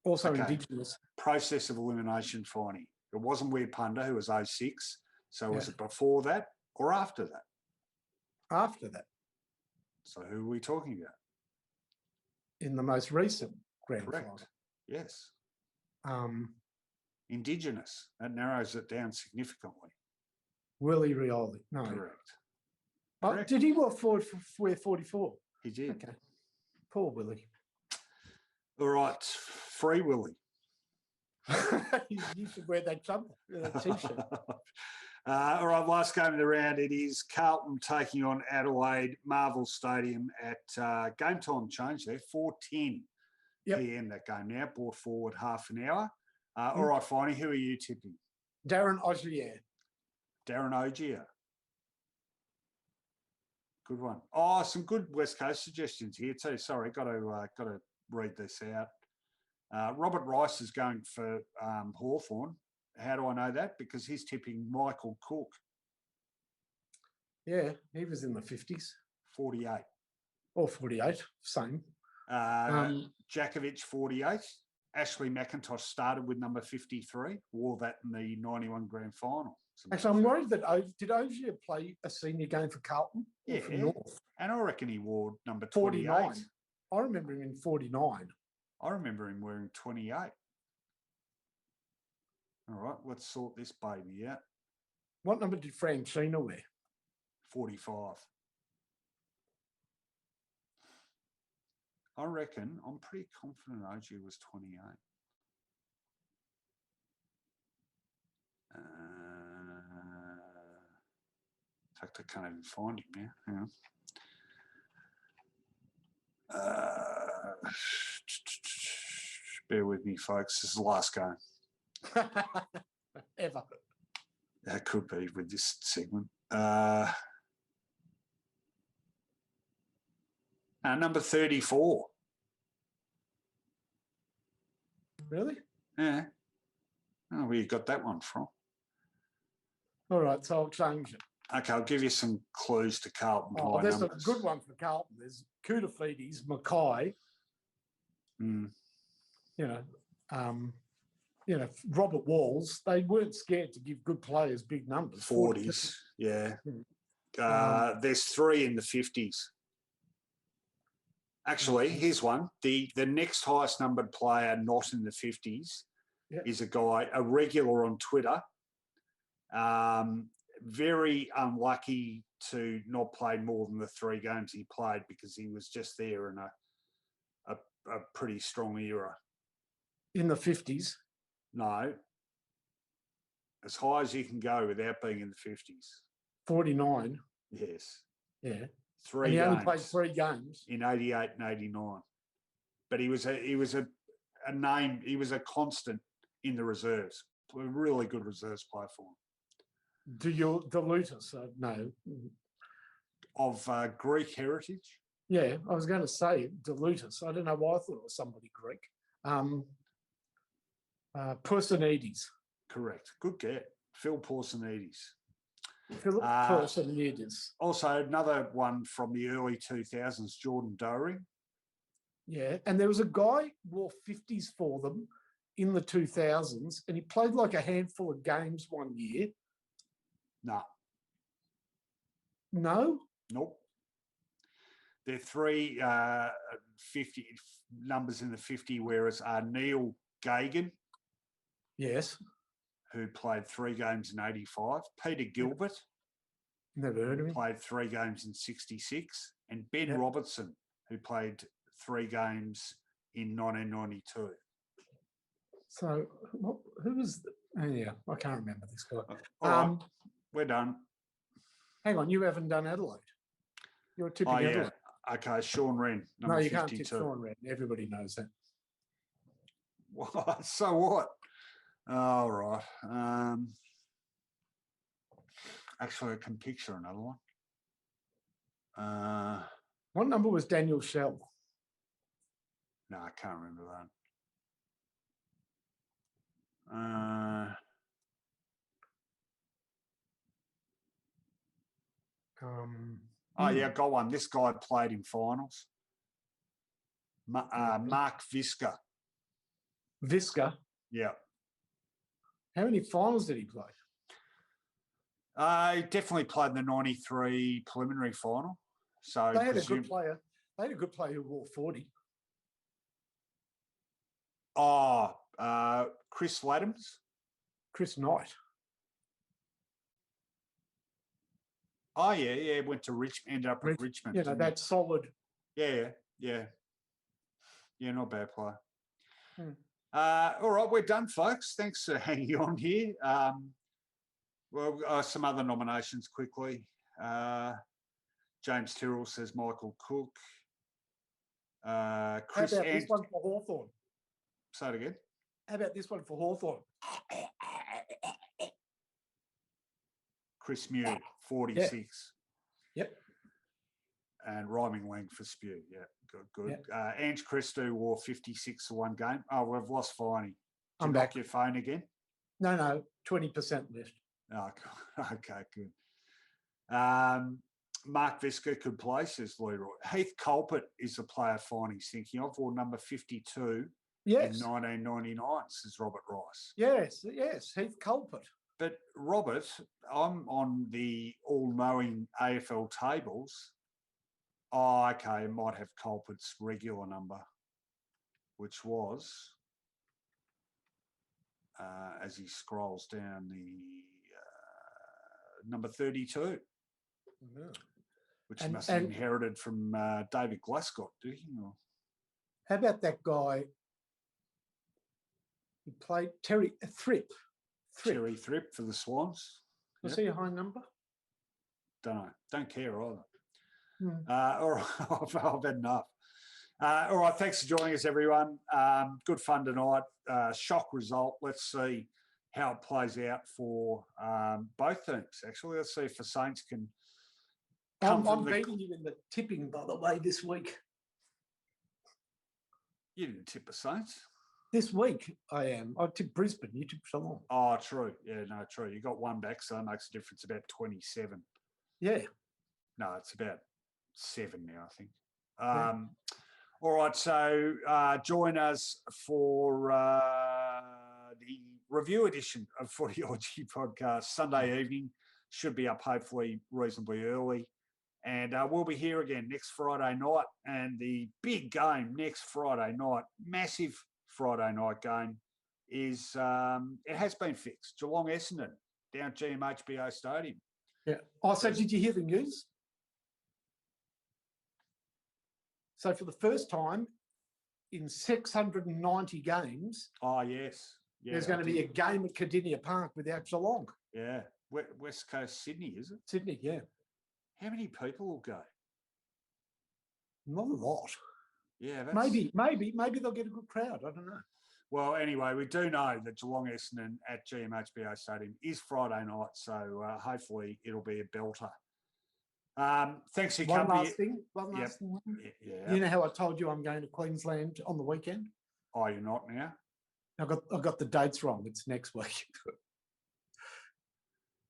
B: Also Indigenous.
A: Process of elimination, Finey. It wasn't Wirapunda, who was 06. So was it before that or after that?
B: After that.
A: So who are we talking about?
B: In the most recent grand final.
A: Yes. Indigenous. That narrows it down significantly.
B: Willie Rioli. No.
A: Correct.
B: Did he wear 44?
A: He did.
B: Okay. Poor Willie.
A: All right. Free Willie.
B: You should wear that jumper, that T-shirt.
A: All right, last game of the round. It is Carlton taking on Adelaide, Marvel Stadium at game time change there, 4:10 p.m. that game now, brought forward half an hour. All right, Finey, who are you tipping?
B: Darren Ogier.
A: Darren Ogier. Good one. Oh, some good West Coast suggestions here too. Sorry, got to read this out. Robert Rice is going for Hawthorn. How do I know that? Because he's tipping Michael Cook.
B: Yeah, he was in the 50s.
A: 48.
B: Or 48, same.
A: Jakovic, 48. Ashley McIntosh started with number 53, wore that in the 91 grand final.
B: Actually, I'm worried that did Ogier play a senior game for Carlton?
A: Yeah,
B: for North?
A: And I reckon he wore number 28.
B: 49. I remember him in 49.
A: I remember him wearing 28. All right, let's sort this baby out.
B: What number did Francina wear?
A: 45. I reckon, I'm pretty confident OG was 28. In fact, I can't even find him now. Hang on. bear with me, folks. This is the last game.
B: Ever.
A: That could be with this segment. Number 34.
B: Really?
A: Yeah. Oh, where you got that one from?
B: All right, so I'll change it.
A: Okay, I'll give you some clues to Carlton.
B: Oh, there's a good one for Carlton. There's Koutafidis, Mackay.
A: Mm.
B: Robert Walls. They weren't scared to give good players big numbers.
A: 40s, yeah. There's 3 in the 50s. Actually, here's one. The next highest numbered player not in the 50s is a guy, a regular on Twitter. Very unlucky to not play more than the 3 games he played because he was just there in a pretty strong era.
B: In the 50s?
A: No. As high as you can go without being in the 50s.
B: 49?
A: Yes.
B: Yeah.
A: 3
B: and he
A: games.
B: only played 3 games?
A: In 88 and 89. But he was a name, he was a constant in the reserves. A really good reserves player for him.
B: Delutus? No.
A: Of Greek heritage?
B: Yeah, I was going to say Delutus. I don't know why I thought it was somebody Greek. Personidis.
A: Correct. Good get. Phil Personidis.
B: Philip Personidis.
A: Also, another one from the early 2000s, Jordan Doering.
B: Yeah, and there was a guy who wore 50s for them in the 2000s, and he played like a handful of games one year.
A: No.
B: No?
A: Nope. There are 3 50 numbers in the 50, whereas Neil Gagan.
B: Yes.
A: Who played 3 games in 85. Peter Gilbert.
B: Never heard of him.
A: Played 3 games in 66. And Ben Robertson, who played 3 games in 1992.
B: So, who was... yeah, I can't remember this guy.
A: All right, we're done.
B: Hang on, you haven't done Adelaide. You're tipping Adelaide.
A: Okay, Sean Wren, number 52.
B: No, you can't tip Sean Wren. Everybody knows that.
A: What? So what? All right. Actually, I can picture another one.
B: What number was Daniel Shell?
A: No, I can't remember that. Yeah, got one. This guy played in finals. Mark Visca.
B: Visca?
A: Yeah.
B: How many finals did he play?
A: He definitely played in the 93 preliminary final. So
B: they had a good player. They had a good player who wore 40.
A: Chris Laddams.
B: Chris Knight.
A: Oh, yeah, went to Richmond, ended up at Richmond.
B: You know, that's solid.
A: Yeah, not bad player. All right, we're done, folks. Thanks for hanging on here. Some other nominations quickly. James Tyrrell says Michael Cook. Chris
B: How about this one for Hawthorn?
A: Say it again.
B: How about this one for Hawthorn?
A: Chris Mew, 46.
B: Yep.
A: And Rhyming Lang for Spew. Yeah, good.
B: Yep.
A: Ange Christou wore 56 for one game. Oh, we've lost Finey.
B: I'm back.
A: Your phone again?
B: No, 20% left.
A: Oh, okay, good. Mark Visca could play, says Leroy. Heath Culpert is the player Finey's thinking of, or number 52 in 1999, says Robert Rice.
B: Yes, Heath Culpert.
A: But Robert, I'm on the all-knowing AFL tables. Oh, okay, it might have Culpert's regular number, which was, as he scrolls down, the number 32, which he must have inherited from David Glascott, did he? Or?
B: How about that guy? He played Terry Thripp.
A: Terry Thripp for the Swans.
B: Was he a high number?
A: Don't know. Don't care either. All right, I've had enough. All right, thanks for joining us, everyone. Good fun tonight. Shock result. Let's see how it plays out for both teams. Actually, let's see if the Saints can come
B: I'm beating you in the tipping, by the way, this week.
A: You didn't tip the Saints.
B: This week I am. I tipped Brisbane. You tipped Geelong.
A: Oh, true. Yeah, no, true. You got one back, so that makes a difference. About 27.
B: Yeah.
A: No, it's about 7 now, I think.
B: Yeah.
A: All right, so join us for the review edition of Footyology podcast Sunday evening. Should be up hopefully reasonably early. And we'll be here again next Friday night. And the big game next Friday night, massive Friday night game, is it has been fixed. Geelong Essendon down at GMHBO Stadium.
B: Yeah. Oh, so did you hear the news? So for the first time in 690 games,
A: Oh, yes. Yeah,
B: there's going to be a game at Cardinia Park without Geelong.
A: Yeah. West Coast Sydney, is it?
B: Sydney, yeah.
A: How many people will go?
B: Not a lot.
A: Yeah, that's...
B: Maybe they'll get a good crowd. I don't know.
A: Well, anyway, we do know that Geelong Essendon at GMHBO Stadium is Friday night, so hopefully it'll be a belter. Thanks for your company.
B: One last thing.
A: Yeah.
B: You know how I told you I'm going to Queensland on the weekend?
A: Oh, you're not now?
B: I got the dates wrong. It's next week.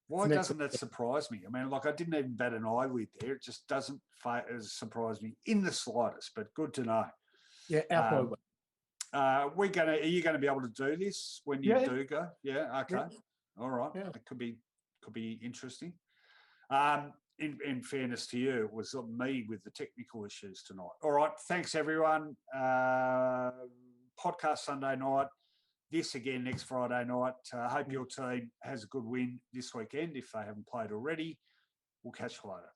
A: Why doesn't that surprise me? I mean, I didn't even bat an eyelid there. It just doesn't surprise me in the slightest, but good to know.
B: Yeah,
A: are you going to be able to do this when you do go? Yeah, okay. Yeah. All right. Yeah. It could be interesting. In fairness to you, it was me with the technical issues tonight. All right. Thanks, everyone. Podcast Sunday night. This again next Friday night. Hope your team has a good win this weekend if they haven't played already. We'll catch you later.